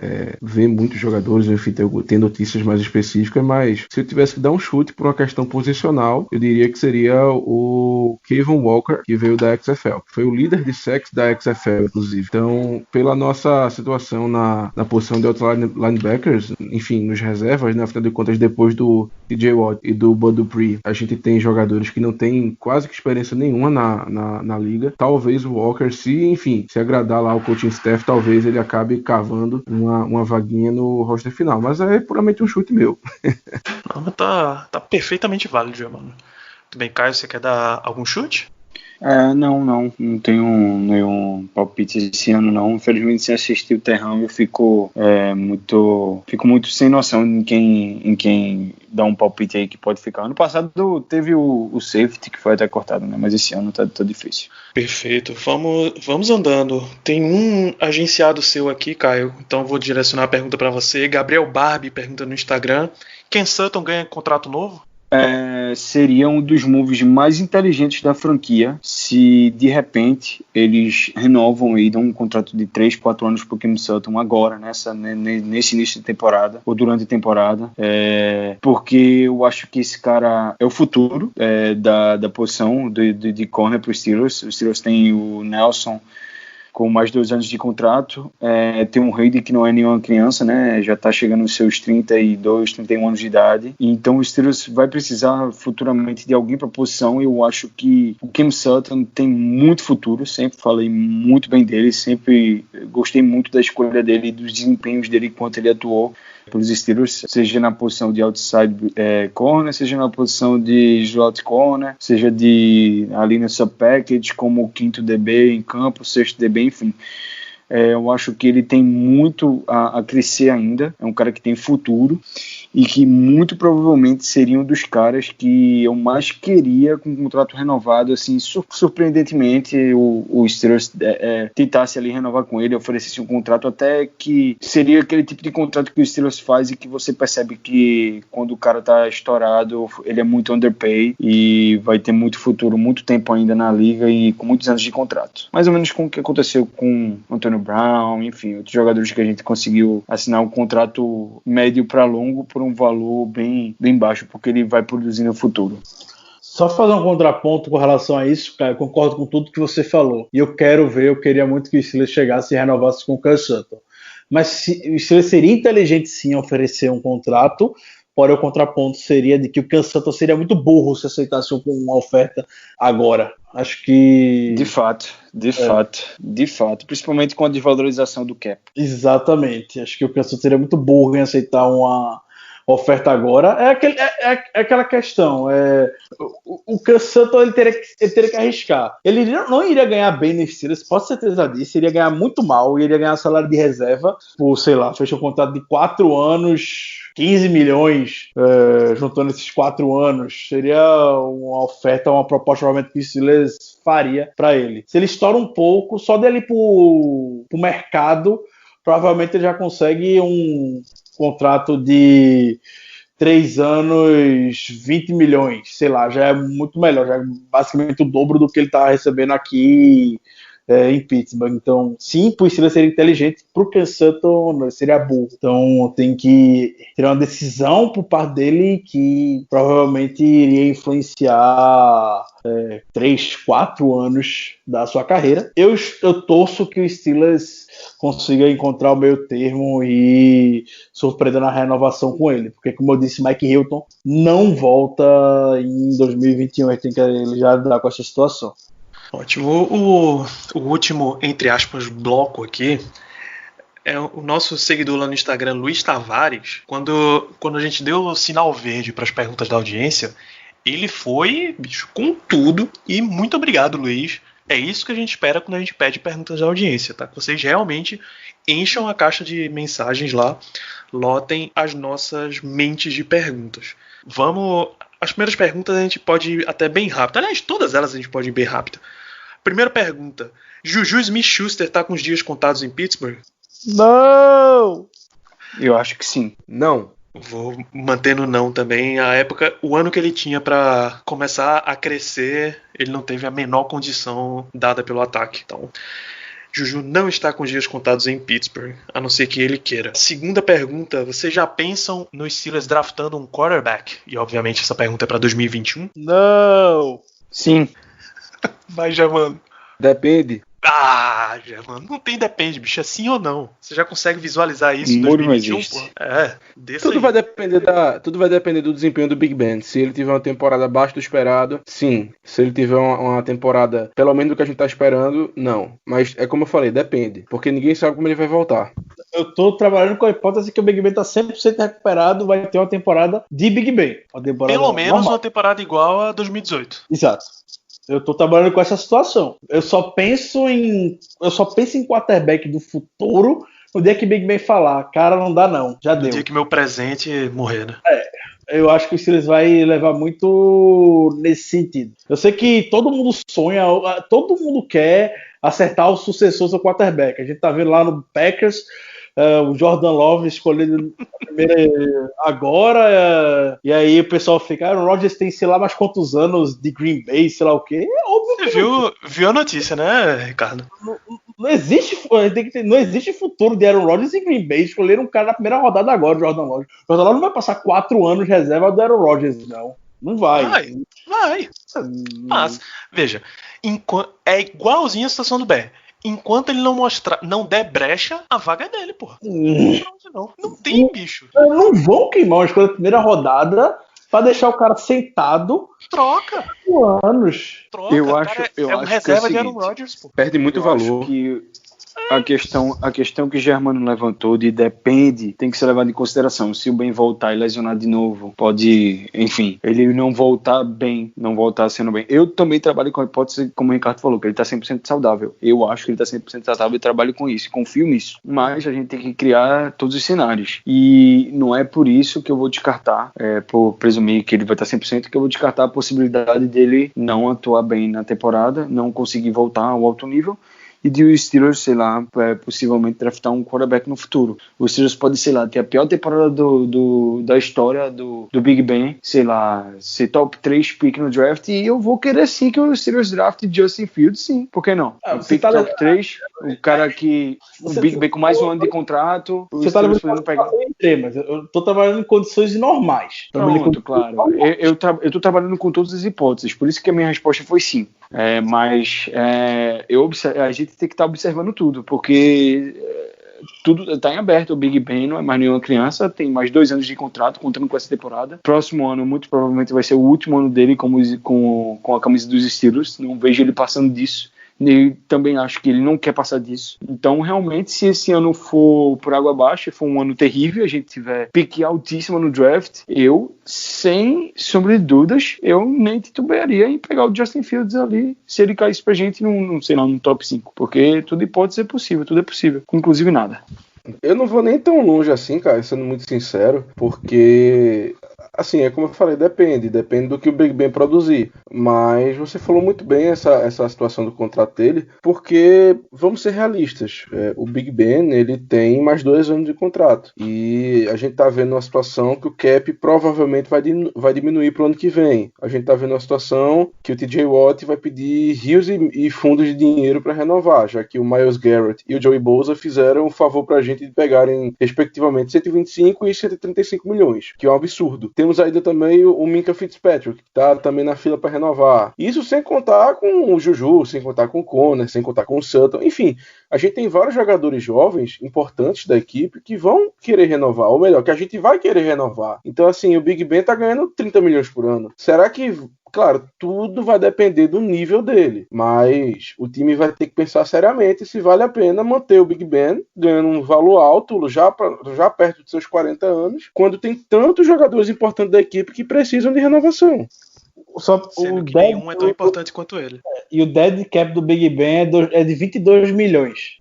ver muitos jogadores, enfim, tem notícias mais específicas, mas se eu tivesse que dar um chute por uma questão posicional, eu diria que seria o Kevin Walker, que veio da XFL. Foi o líder de sacks da XFL, inclusive. Então, pela nossa situação na posição de outside linebackers, enfim, nos reservas, né, afinal de contas, depois do TJ Watt e do Bud Dupree, a gente tem jogadores que não têm quase que experiência nenhuma na liga. Talvez o Walker, se agradar lá o coaching staff, talvez ele acabe cavando uma vaguinha no roster final, mas é puramente um chute meu. Não, mas tá perfeitamente válido, mano. Tudo bem, Caio, você quer dar algum chute? Não tenho nenhum palpite esse ano, não. Infelizmente, sem assistir o Terrão, eu fico muito sem noção em quem dá um palpite aí que pode ficar. Ano passado teve o safety, que foi até cortado, né? Mas esse ano tá difícil. Perfeito. Vamos andando. Tem um agenciado seu aqui, Caio, então vou direcionar a pergunta para você. Gabriel Barbie pergunta no Instagram: Ken Sutton ganha contrato novo? Seria um dos moves mais inteligentes da franquia se de repente eles renovam e dão um contrato de 3-4 anos pro Ken Sutton agora, nesse início de temporada ou durante a temporada, porque eu acho que esse cara é o futuro da posição de corner pro Steelers. Os Steelers têm o Nelson com mais 2 anos de contrato, tem um Hayden que não é nenhuma criança, né? Já está chegando nos seus 32, 31 anos de idade, então o Steelers vai precisar futuramente de alguém para a posição. Eu acho que o Ken Sutton tem muito futuro, sempre falei muito bem dele, sempre gostei muito da escolha dele e dos desempenhos dele enquanto ele atuou pelos Steelers, seja na posição de outside corner, seja na posição de slot corner, seja ali no sub-package, como o quinto DB em campo, sexto DB, enfim. Eu acho que ele tem muito a crescer ainda, é um cara que tem futuro e que muito provavelmente seria um dos caras que eu mais queria com um contrato renovado, assim, surpreendentemente o Steelers tentasse ali renovar com ele, oferecesse um contrato até que seria aquele tipo de contrato que o Steelers faz e que você percebe que quando o cara tá estourado, ele é muito underpaid e vai ter muito futuro, muito tempo ainda na liga e com muitos anos de contrato. Mais ou menos com o que aconteceu com Antonio Brown, enfim, outros jogadores que a gente conseguiu assinar um contrato médio para longo por um valor bem baixo, porque ele vai produzir no futuro. Só fazer um contraponto com relação a isso, cara, eu concordo com tudo que você falou. E eu queria muito que o Steelers chegasse e renovasse com o Ken Sutton. Mas o Steelers seria inteligente sim a oferecer um contrato, porém o contraponto seria de que o Ken Sutton seria muito burro se aceitasse uma oferta agora. Acho que... De fato. Principalmente com a desvalorização do cap. Exatamente. Acho que o Ken Sutton seria muito burro em aceitar uma oferta agora. É aquela questão. O Ken Sutton ele teria que arriscar. Ele não iria ganhar bem no Steelers, posso ter certeza disso. Iria ganhar muito mal, iria ganhar salário de reserva por, sei lá, fechou um contrato de 4 anos, 15 milhões, juntando esses 4 anos. Seria uma oferta, uma proposta provavelmente que o Steelers faria para ele. Se ele estoura um pouco, só dele pro mercado, provavelmente ele já consegue um contrato de 3 anos, 20 milhões, sei lá, já é muito melhor, já é basicamente o dobro do que ele tá recebendo aqui em Pittsburgh. Então, sim, por isso ele seria inteligente, pro Ken Sutton seria burro. Então, tem que ter uma decisão por parte dele que provavelmente iria influenciar 3, 4 anos da sua carreira. Eu torço que o Steelers consiga encontrar o meio termo e surpreender na renovação com ele, porque, como eu disse, Mike Hilton não volta em 2021, ele já lidar com essa situação. Ótimo. O último, entre aspas, bloco aqui é o nosso seguidor lá no Instagram, Luiz Tavares. Quando a gente deu o sinal verde para as perguntas da audiência, ele foi, bicho, com tudo. E muito obrigado, Luiz. É isso que a gente espera quando a gente pede perguntas da audiência, tá? Que vocês realmente encham a caixa de mensagens lá, lotem as nossas mentes de perguntas. As primeiras perguntas a gente pode ir até bem rápido. Aliás, todas elas a gente pode ir bem rápido. Primeira pergunta: Juju Smith-Schuster tá com os dias contados em Pittsburgh? Não! Eu acho que sim. Não. Vou mantendo não também. O ano que ele tinha para começar a crescer, ele não teve a menor condição dada pelo ataque. Então, Juju não está com os dias contados em Pittsburgh, a não ser que ele queira. Segunda pergunta: vocês já pensam nos Steelers draftando um quarterback? E obviamente essa pergunta é para 2021. Não! Sim. Vai, Germano. Depende. Germano, não tem depende, bicho, é sim ou não. Você já consegue visualizar isso em Muro 2021, existe. Pô? Tudo vai depender do desempenho do Big Ben. Se ele tiver uma temporada abaixo do esperado, sim. Se ele tiver uma temporada pelo menos do que a gente tá esperando, não. Mas é como eu falei, depende. Porque ninguém sabe como ele vai voltar. Eu tô trabalhando com a hipótese que o Big Ben tá 100% recuperado, vai ter uma temporada de Big Ben. Pelo menos normal. Uma temporada igual a 2018. Exato. Eu tô trabalhando com essa situação. Eu só penso em quarterback do futuro no dia que Big Ben falar, cara, não dá não, já No deu. dia que meu presente morrer, né? Eu acho que o Steelers vai levar muito nesse sentido. Eu sei que todo mundo sonha, todo mundo quer acertar o sucessor do quarterback. A gente tá vendo lá no Packers, o Jordan Love escolhido primeiro agora, e aí o pessoal fica, Aaron Rodgers tem sei lá mais quantos anos de Green Bay, sei lá o quê. É óbvio que Você viu a notícia, né, Ricardo? não existe futuro de Aaron Rodgers em Green Bay. Escolheram um cara na primeira rodada agora, o Jordan Love. O Jordan Love não vai passar 4 anos de reserva do Aaron Rodgers, não. Não vai. Vai. Mas, veja, é igualzinho a situação do Bear. Enquanto ele não der brecha, a vaga é dele, porra. Não tem, bicho. Não vão queimar uma escolha da primeira rodada pra deixar o cara sentado. Troca. Por anos. Troca. Eu Cara, acho é um que reserva é o de Aaron seguinte, Rodgers, pô. Perde muito Eu valor. acho que a questão que Germano levantou de depende, tem que ser levado em consideração. Se o Ben voltar e lesionar de novo, pode, enfim, ele não voltar bem, não voltar sendo bem. Eu também trabalho com a hipótese, como o Ricardo falou, que ele tá 100% saudável. Eu acho que ele tá 100% saudável e trabalho com isso, confio nisso. Mas a gente tem que criar todos os cenários. E não é por isso que eu vou descartar, por presumir que ele vai estar 100%, que eu vou descartar a possibilidade dele não atuar bem na temporada, não conseguir voltar ao alto nível, e de o Steelers, sei lá, possivelmente draftar um quarterback no futuro. O Steelers pode, sei lá, ter a pior temporada da história do Big Ben, sei lá, ser top 3 pick no draft, e eu vou querer sim que o Steelers draft Justin Fields, sim, por que não? Um pick top 3, o cara que o Big Ben com mais um ano de contrato, o Você tá Steelers podendo pegar. Mas eu tô trabalhando em condições normais. Pronto, claro. Eu tô trabalhando com todas as hipóteses, por isso que a minha resposta foi sim. Mas a gente tem que estar observando tudo, porque tudo está em aberto. O Big Ben não é mais nenhuma criança, tem mais 2 anos de contrato, contando com essa temporada. Próximo ano, muito provavelmente, vai ser o último ano dele com a camisa dos Steelers. Não vejo ele passando disso. E também acho que ele não quer passar disso. Então, realmente, se esse ano for por água abaixo, for um ano terrível, a gente tiver pique altíssima no draft, eu, sem sombra de dúvidas, eu nem titubearia em pegar o Justin Fields ali, se ele caísse pra gente num top 5. Porque tudo pode ser possível, tudo é possível. Inclusive nada. Eu não vou nem tão longe assim, cara, sendo muito sincero, porque, assim, é como eu falei, depende do que o Big Ben produzir. Mas você falou muito bem essa situação do contrato dele, porque, vamos ser realistas, o Big Ben, ele tem mais 2 anos de contrato. E a gente tá vendo uma situação que o cap provavelmente vai diminuir pro ano que vem. A gente tá vendo uma situação que o TJ Watt vai pedir rios e fundos de dinheiro para renovar, já que o Myles Garrett e o Joey Bosa fizeram um favor pra gente de pegarem, respectivamente, 125 e 135 milhões, que é um absurdo. Temos ainda também o Minkah Fitzpatrick, que tá também na fila para renovar. Isso sem contar com o Juju, sem contar com o Conner, sem contar com o Sutton. Enfim, a gente tem vários jogadores jovens, importantes da equipe, que vão querer renovar, ou melhor, que a gente vai querer renovar. Então, assim, o Big Ben tá ganhando 30 milhões por ano. Será que... Claro, tudo vai depender do nível dele, mas o time vai ter que pensar seriamente se vale a pena manter o Big Ben ganhando um valor alto, já perto dos seus 40 anos, quando tem tantos jogadores importantes da equipe que precisam de renovação. Sendo que nenhum é tão importante quanto ele. E o dead cap do Big Ben é de 22 milhões.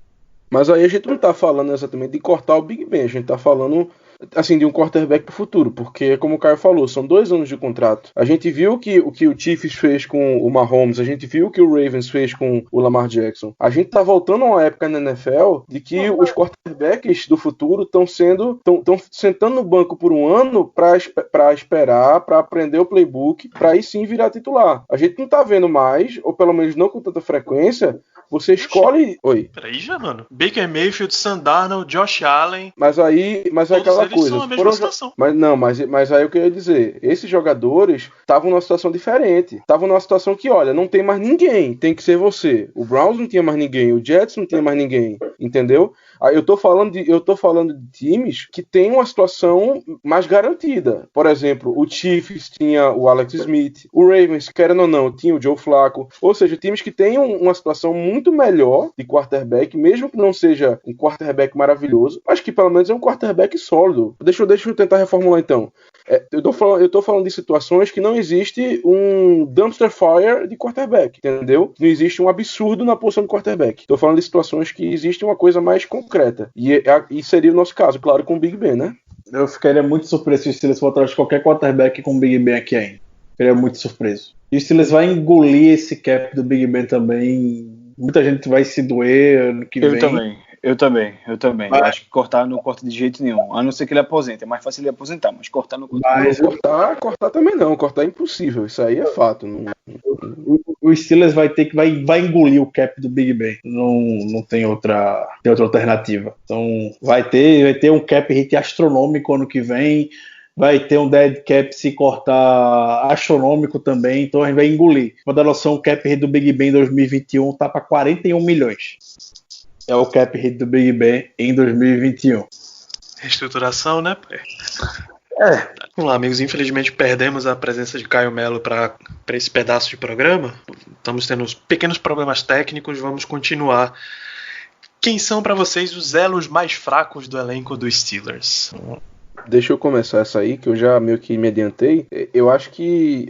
Mas aí a gente não tá falando exatamente de cortar o Big Ben, a gente tá falando... assim, de um quarterback pro futuro, porque, como o Caio falou, são 2 anos de contrato. A gente viu o que o Chiefs fez com o Mahomes, a gente viu o que o Ravens fez com o Lamar Jackson. A gente tá voltando a uma época na NFL de que os quarterbacks do futuro estão sentando no banco por um ano pra esperar, pra aprender o playbook, pra aí sim virar titular. A gente não tá vendo mais, ou pelo menos não com tanta frequência, você escolhe... Oi. Peraí já, mano. Baker Mayfield, Sam Darnold, Josh Allen... Mas é aquela coisa. São a mesma situação. Mas aí o que eu ia dizer, esses jogadores estavam numa situação diferente. Estavam numa situação que, olha, não tem mais ninguém, tem que ser você. O Browns não tinha mais ninguém, o Jets não tinha mais ninguém, entendeu? Eu tô falando de times que têm uma situação mais garantida. Por exemplo, o Chiefs tinha o Alex Smith, o Ravens, querendo ou não, tinha o Joe Flacco. Ou seja, times que têm uma situação muito melhor de quarterback, mesmo que não seja um quarterback maravilhoso, mas que pelo menos é um quarterback sólido. Deixa eu tentar reformular então. Eu tô falando de situações que não existe um dumpster fire de quarterback, entendeu? Não existe um absurdo na posição de quarterback. Tô falando de situações que existe uma coisa mais concreta. E seria o nosso caso, claro, com o Big Ben, né? Eu ficaria muito surpreso se o Steelers for atrás de qualquer quarterback com o Big Ben aqui ainda. Ficaria muito surpreso. E o Steelers vai engolir esse cap do Big Ben também. Muita gente vai se doer ano que vem. Eu também. Eu acho que cortar não corta de jeito nenhum. A não ser que ele aposente. É mais fácil ele aposentar, mas cortar não corta. Mas cortar também não. Cortar é impossível. Isso aí é fato. Não... O Steelers vai engolir o cap do Big Ben. Não tem outra alternativa. Então vai ter um cap hit astronômico ano que vem. Vai ter um dead cap se cortar astronômico também. Então a gente vai engolir. Pra dar noção, o cap hit do Big Ben em 2021 tá para 41 milhões. É o cap hit do Big Ben em 2021. Reestruturação, né? Vamos lá, amigos. Infelizmente perdemos a presença de Caio Melo para esse pedaço de programa. Estamos tendo uns pequenos problemas técnicos. Vamos continuar. Quem são para vocês os elos mais fracos do elenco dos Steelers? Deixa eu começar essa aí, que eu já meio que me adiantei. Eu acho que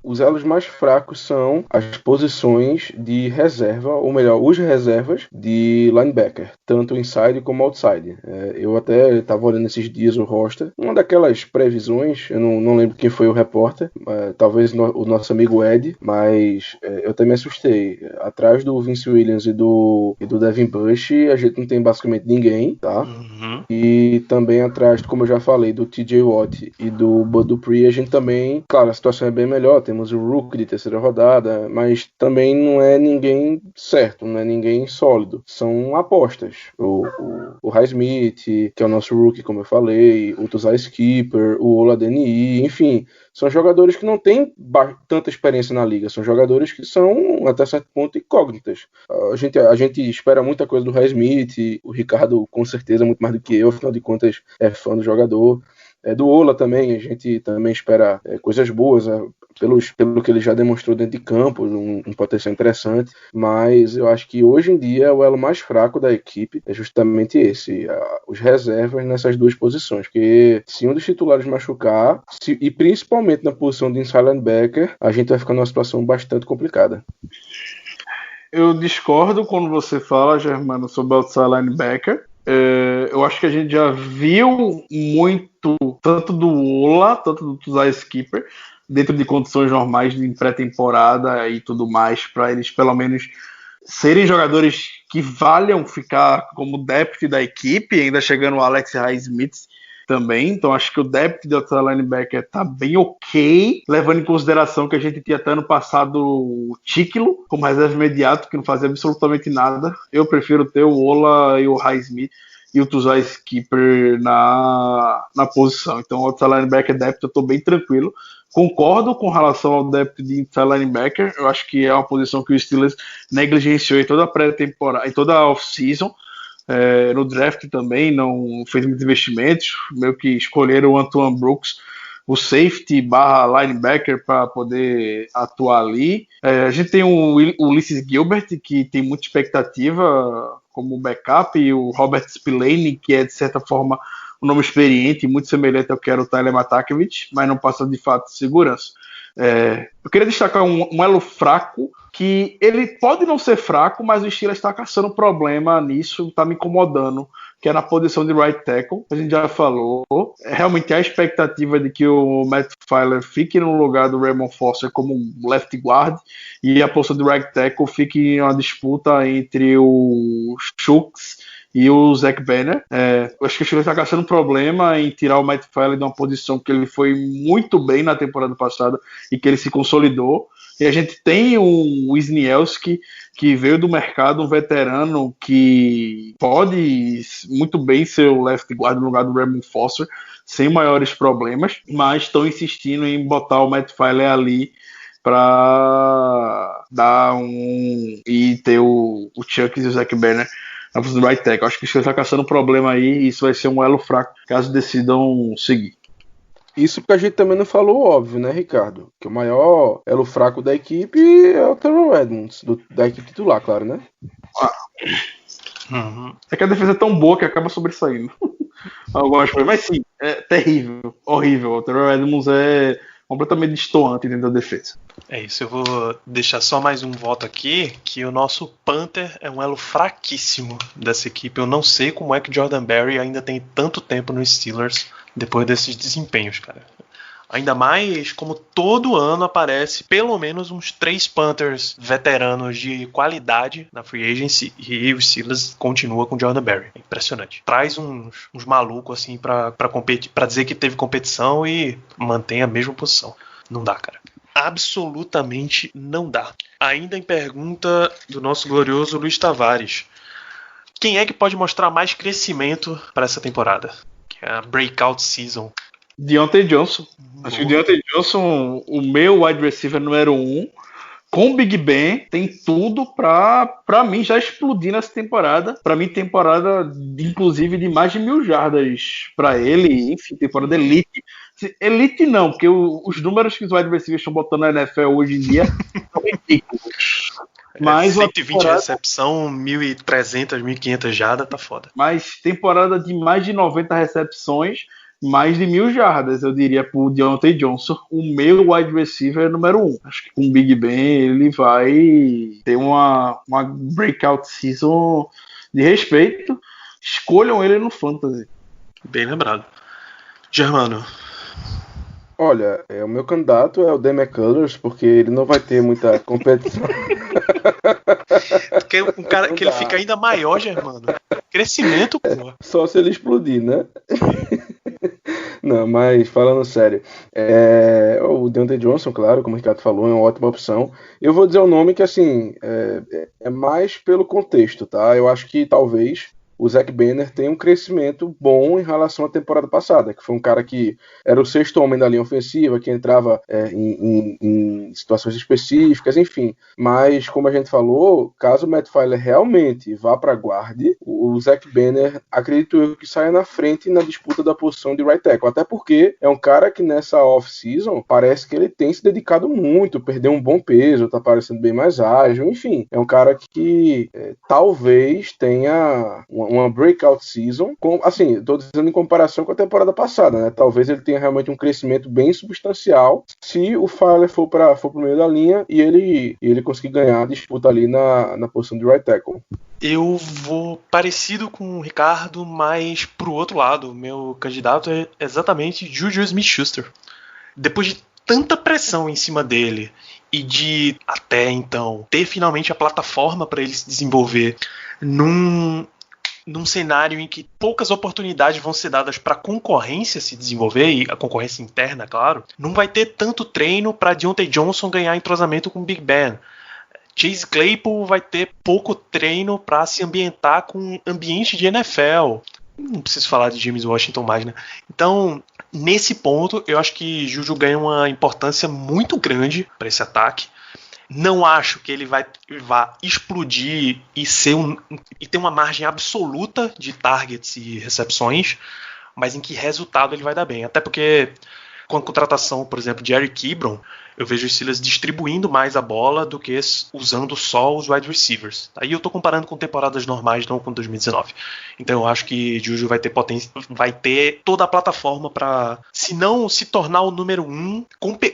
os elos mais fracos são as posições de reserva, ou melhor, os reservas de linebacker, tanto inside como outside. Eu até estava olhando esses dias o roster. Uma daquelas previsões, eu não lembro quem foi o repórter, talvez o nosso amigo Ed, mas eu até me assustei. Atrás do Vince Williams e do Devin Bush, a gente não tem basicamente ninguém, tá? Uhum. E também atrás, como eu já falei, do TJ Watt e do Bud Dupree, a gente também, claro, a situação é bem melhor, temos o Rook de terceira rodada, mas também não é ninguém certo, não é ninguém sólido, são apostas. O Highsmith, que é o nosso Rookie, como eu falei, o Tuzai Skipper, o Oladeni, enfim, são jogadores que não têm tanta experiência na liga, são jogadores que são, até certo ponto, incógnitas. A gente espera muita coisa do Highsmith, o Ricardo, com certeza, muito mais do que eu, afinal de contas, é fã do jogador. Do Ola também, a gente também espera coisas boas, pelo que ele já demonstrou dentro de campo, um potencial interessante, mas eu acho que hoje em dia o elo mais fraco da equipe é justamente esse, os reservas nessas duas posições, porque se um dos titulares machucar, e principalmente na posição de inside linebacker, a gente vai ficar numa situação bastante complicada. Eu discordo quando você fala, Germano, sobre o outside linebacker. Eu acho que a gente já viu muito, tanto do Ola, tanto do Tuzai Skipper, dentro de condições normais de pré-temporada e tudo mais, para eles pelo menos serem jogadores que valham ficar como depth da equipe, ainda chegando o Alex Highsmith também. Então acho que o depth do outside linebacker tá bem ok, levando em consideração que a gente tinha até ano passado o Tíquilo como reserva imediato, que não fazia absolutamente nada. Eu prefiro ter o Ola e o Highsmith e o Tuzai Skipper na posição. Então o outside linebacker depth eu tô bem tranquilo. Concordo com relação ao depth de inside linebacker. Eu acho que é uma posição que o Steelers negligenciou em toda a pré-temporada, em toda a off-season. No draft também não fez muitos investimentos, meio que escolheram o Antoine Brooks, o safety / linebacker, para poder atuar ali. A gente tem o Ulysses Gilbert, que tem muita expectativa como backup, e o Robert Spillane, que é de certa forma um nome experiente, muito semelhante ao que era o Tyler Matakevich, mas não passa de fato de segurança. Eu queria destacar um elo fraco, que ele pode não ser fraco, mas o Steelers está caçando problema nisso, está me incomodando, que é na posição de right tackle. A gente já falou, realmente há a expectativa de que o Matt Feiler fique no lugar do Raymond Foster como left guard, e a posição de right tackle fique em uma disputa entre o Shooks e o Zach Banner. Eu acho que o Steelers está caçando problema em tirar o Matt Feiler de uma posição que ele foi muito bem na temporada passada e que ele se consolidou. E a gente tem o Wisniewski, que veio do mercado, um veterano que pode muito bem ser o left guard no lugar do Raymond Foster, sem maiores problemas, mas estão insistindo em botar o Matt Feiler ali para dar e ter o Chucks e o Zach Banner na posição do right tackle. Acho que você está caçando um problema aí e isso vai ser um elo fraco caso decidam seguir. Isso porque a gente também não falou óbvio, né, Ricardo? Que o maior elo fraco da equipe é o Terrell Edmunds, da equipe titular, claro, né? É que a defesa é tão boa que acaba sobressaindo. Mas sim, é terrível, horrível. O Terrell Edmunds é completamente destoante dentro da defesa. É isso, eu vou deixar só mais um voto aqui, que o nosso Panther é um elo fraquíssimo dessa equipe. Eu não sei como é que Jordan Berry ainda tem tanto tempo nos Steelers depois desses desempenhos, cara. Ainda mais como todo ano aparece pelo menos uns 3 Panthers veteranos de qualidade na free agency e os Steelers continua com Jordan Berry. É impressionante. Traz uns malucos assim pra competir, pra dizer que teve competição e mantém a mesma posição. Não dá, cara. Absolutamente não dá. Ainda em pergunta do nosso glorioso Luiz Tavares. Quem é que pode mostrar mais crescimento para essa temporada? Que é a breakout season. Deontay Johnson. Acho que o Deontay Johnson, o meu wide receiver número 1, com o Big Ben, tem tudo pra mim já explodir nessa temporada. Pra mim, temporada inclusive de mais de 1.000 jardas pra ele. Enfim, temporada elite. Elite não, porque os números que os wide receivers estão botando na NFL hoje em dia são ridículos. Mas 120 recepção, 1.300, 1.500 jardas, tá foda. Mas temporada de mais de 90 recepções, mais de 1.000 jardas, eu diria, pro Deontay Johnson, o meu wide receiver número 1. Acho que com o Big Ben ele vai ter uma breakout season de respeito. Escolham ele no Fantasy. Bem lembrado. Germano. Olha, o meu candidato é o Dan McCullers, porque ele não vai ter muita competição. Porque um cara que ele fica ainda maior, Germano. Crescimento, pô. Só se ele explodir, né? Não, mas falando sério, o Deontay Johnson, claro, como o Ricardo falou, é uma ótima opção. Eu vou dizer um nome que, assim, é mais pelo contexto, tá? Eu acho que talvez o Zach Banner tem um crescimento bom em relação à temporada passada, que foi um cara que era o 6º homem da linha ofensiva, que entrava em situações específicas, enfim. Mas, como a gente falou, caso o Matt Feiler realmente vá para guarde, o Zach Banner, acredito eu, que saia na frente na disputa da posição de right tackle, até porque é um cara que nessa off-season parece que ele tem se dedicado muito, perdeu um bom peso, tá parecendo bem mais ágil, enfim. É um cara que talvez tenha uma breakout season, assim, estou dizendo em comparação com a temporada passada, né? Talvez ele tenha realmente um crescimento bem substancial se o Feiler for pro meio da linha e ele conseguir ganhar a disputa ali na posição de right tackle. Eu vou parecido com o Ricardo, mas pro outro lado. Meu candidato é exatamente Juju Smith-Schuster. Depois de tanta pressão em cima dele e de, até então, ter finalmente a plataforma para ele se desenvolver num cenário em que poucas oportunidades vão ser dadas para a concorrência se desenvolver, e a concorrência interna, claro, não vai ter tanto treino para Deontay Johnson ganhar entrosamento com o Big Ben. Chase Claypool vai ter pouco treino para se ambientar com ambiente de NFL. Não preciso falar de James Washington mais, né? Então, nesse ponto, eu acho que Juju ganha uma importância muito grande para esse ataque. Não acho que ele vá explodir e ter uma margem absoluta de targets e recepções, mas em que resultado ele vai dar bem. Até porque com a contratação, por exemplo, de Eric Ebron, eu vejo os Steelers distribuindo mais a bola do que usando só os wide receivers. Aí eu tô comparando com temporadas normais, não com 2019. Então eu acho que Juju vai ter toda a plataforma para, se não se tornar o número 1,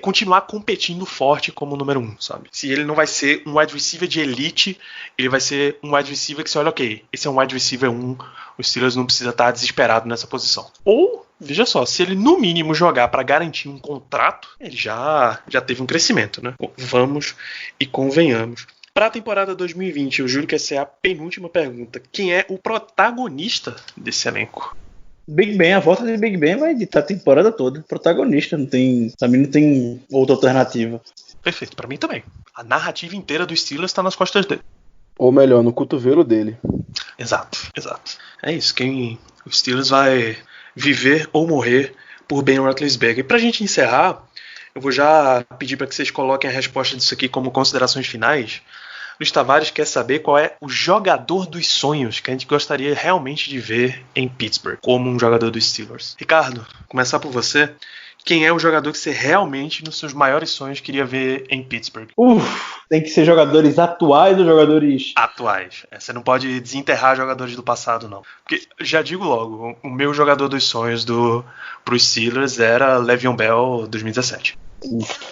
continuar competindo forte como o número 1, sabe? Se ele não vai ser um wide receiver de elite, ele vai ser um wide receiver que você olha, ok, esse é um wide receiver 1, os Steelers não precisa estar desesperado nessa posição. Ou, veja só, se ele no mínimo jogar para garantir um contrato, ele já teve um crescimento, né? Vamos e convenhamos. Para a temporada 2020, eu juro que essa é a penúltima pergunta. Quem é o protagonista desse elenco? Big Ben, a volta de Big Ben vai editar a temporada toda. Protagonista, pra mim não tem outra alternativa. Perfeito, para mim também. A narrativa inteira do Steelers está nas costas dele. Ou melhor, no cotovelo dele. Exato. É isso, o Steelers vai viver ou morrer por Ben Roethlisberger. E pra gente encerrar, eu vou já pedir para que vocês coloquem a resposta disso aqui como considerações finais, Luiz Tavares quer saber qual é o jogador dos sonhos que a gente gostaria realmente de ver em Pittsburgh, como um jogador dos Steelers. Ricardo, começar por você. Quem é o jogador que você realmente, nos seus maiores sonhos, queria ver em Pittsburgh? Tem que ser jogadores atuais ou jogadores... Atuais. Você não pode desenterrar jogadores do passado, não. Porque, já digo logo, o meu jogador dos sonhos pros Steelers era Le'Veon Bell 2017.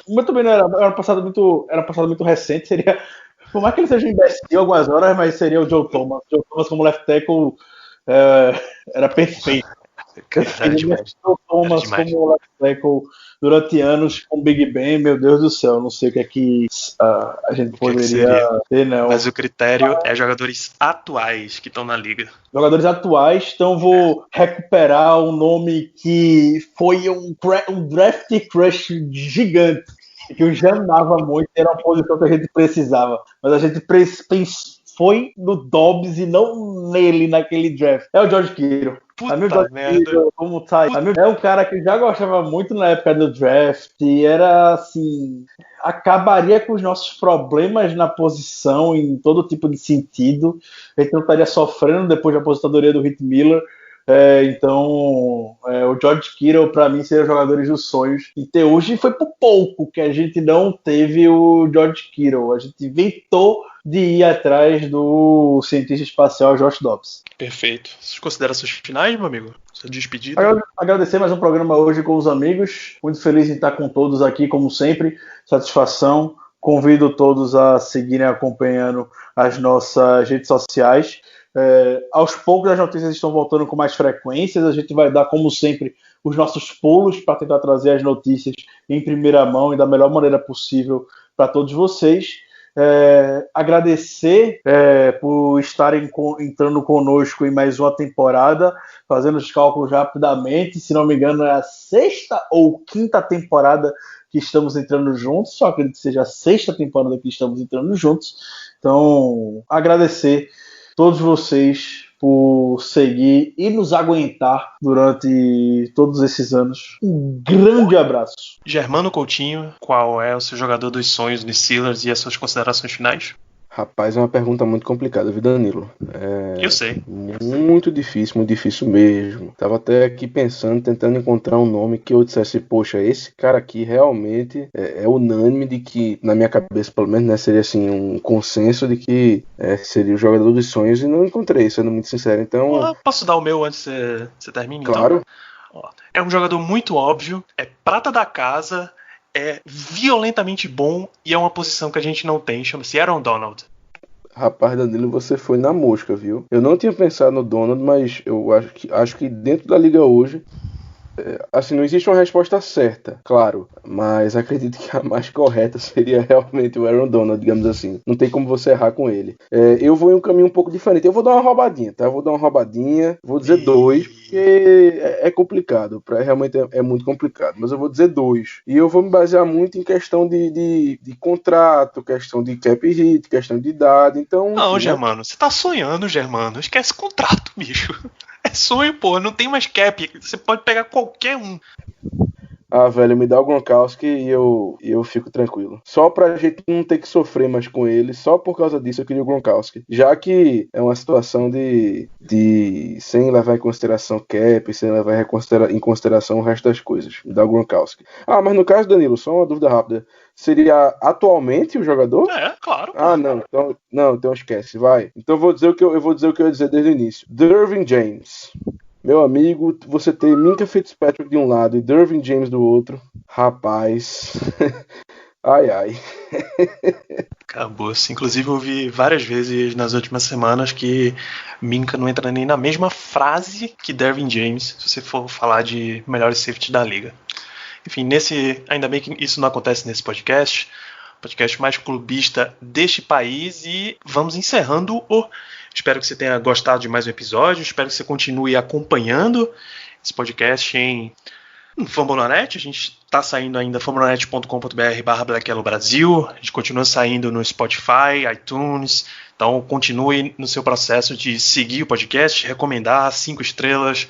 Mas também não era um passado muito recente, seria... Por mais que ele seja um imbecil algumas horas, mas seria o Joe Thomas. Joe Thomas como left tackle era perfeito. Joe Thomas como left tackle durante anos com Big Ben, meu Deus do céu, não sei o que é que a gente poderia ter, não. Mas o critério é jogadores atuais que estão na liga. Jogadores atuais, então vou recuperar um nome que foi um draft crush gigante, que eu já amava muito, era uma posição que a gente precisava, mas a gente foi no Dobbs e não nele naquele draft. É o George Kittle. Puta merda. É um cara que já gostava muito na época do draft e era assim, acabaria com os nossos problemas na posição em todo tipo de sentido. A gente não estaria sofrendo depois da aposentadoria do Heath Miller. Então, o George Kittle, para mim, seria os jogadores dos sonhos. E até hoje foi por pouco que a gente não teve o George Kittle. A gente inventou de ir atrás do cientista espacial Josh Dobbs. Perfeito. Suas considerações finais, meu amigo? Sua despedida? Agradecer mais um programa hoje com os amigos. Muito feliz em estar com todos aqui, como sempre. Satisfação. Convido todos a seguirem acompanhando as nossas redes sociais. Aos poucos as notícias estão voltando com mais frequências. A gente vai dar, como sempre, os nossos pulos para tentar trazer as notícias em primeira mão e da melhor maneira possível para todos vocês. Agradecer por estarem entrando conosco em mais uma temporada, fazendo os cálculos rapidamente. Se não me engano, é a 6ª ou 5ª temporada que estamos entrando juntos. Só acredito que seja a 6ª temporada que estamos entrando juntos. Então, agradecer todos vocês por seguir e nos aguentar durante todos esses anos. Um grande abraço. Germano Coutinho, qual é o seu jogador dos sonhos dos Steelers e as suas considerações finais? Rapaz, é uma pergunta muito complicada, viu, Danilo? Eu sei. Muito difícil mesmo. Tava até aqui pensando, tentando encontrar um nome que eu dissesse, poxa, esse cara aqui realmente é unânime de que, na minha cabeça pelo menos, né, seria assim, um consenso de que seria o jogador dos sonhos, e não encontrei, sendo muito sincero. Então, posso dar o meu antes que você termine? Claro. Então? É um jogador muito óbvio, é prata da casa, é violentamente bom e é uma posição que a gente não tem, chama-se Aaron Donald. Rapaz, Danilo, você foi na mosca, viu? Eu não tinha pensado no Donald, mas eu acho que dentro da liga hoje, assim, não existe uma resposta certa, claro, mas acredito que a mais correta seria realmente o Aaron Donald, digamos assim. Não tem como você errar com ele. Eu vou em um caminho um pouco diferente. Eu vou dar uma roubadinha, tá? Vou dizer 2, porque é complicado. Realmente é muito complicado, mas eu vou dizer 2. E eu vou me basear muito em questão de contrato, questão de cap hit, questão de idade, então... Não, Germano, você tá sonhando, Germano. Esquece contrato, bicho. É sonho, pô, não tem mais cap. Você pode pegar qualquer um. Ah, velho, me dá o Gronkowski e eu fico tranquilo. Só pra gente não ter que sofrer mais com ele, só por causa disso eu queria o Gronkowski. Já que é uma situação de sem levar em consideração cap, sem levar em consideração o resto das coisas. Me dá o Gronkowski. Ah, mas no caso, Danilo, só uma dúvida rápida. Seria atualmente o jogador? Claro. Ah, não. Então esquece, vai. Então eu vou dizer o que eu ia dizer desde o início. Derwin James. Meu amigo, você tem Minkah Fitzpatrick de um lado e Derwin James do outro. Rapaz. Ai. Acabou-se. Inclusive, eu vi várias vezes nas últimas semanas que Minkah não entra nem na mesma frase que Derwin James, se você for falar de melhores safety da liga. Enfim, ainda bem que isso não acontece nesse podcast mais clubista deste país, e vamos encerrando Espero que você tenha gostado de mais um episódio, espero que você continue acompanhando esse podcast em Fambonanet. A gente está saindo ainda fambonanet.com.br/Black Yellow Brasil, a gente continua saindo no Spotify, iTunes, então continue no seu processo de seguir o podcast, recomendar 5 estrelas,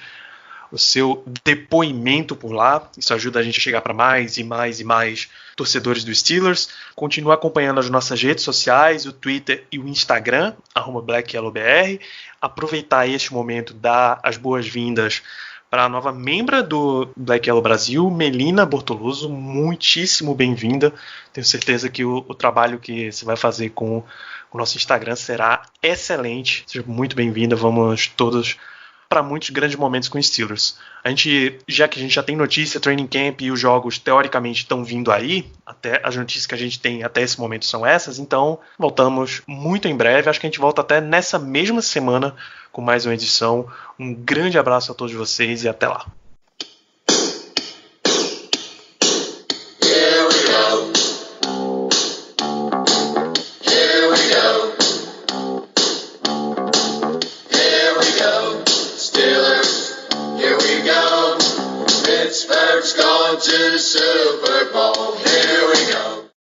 o seu depoimento por lá, isso ajuda a gente a chegar para mais e mais torcedores do Steelers. Continue acompanhando as nossas redes sociais, o Twitter e o Instagram, @BlackYellowBR. Aproveitar este momento, dar as boas-vindas para a nova membra do Black Yellow Brasil, Melina Bortoloso. Muitíssimo bem-vinda. Tenho certeza que o trabalho que você vai fazer com o nosso Instagram será excelente. Seja muito bem-vinda. Vamos todos para muitos grandes momentos com os Steelers. Já que a gente já tem notícia, training camp e os jogos teoricamente estão vindo aí, até as notícias que a gente tem até esse momento são essas, então voltamos muito em breve. Acho que a gente volta até nessa mesma semana com mais uma edição. Um grande abraço a todos vocês e até lá. Pittsburgh's going to the Super Bowl.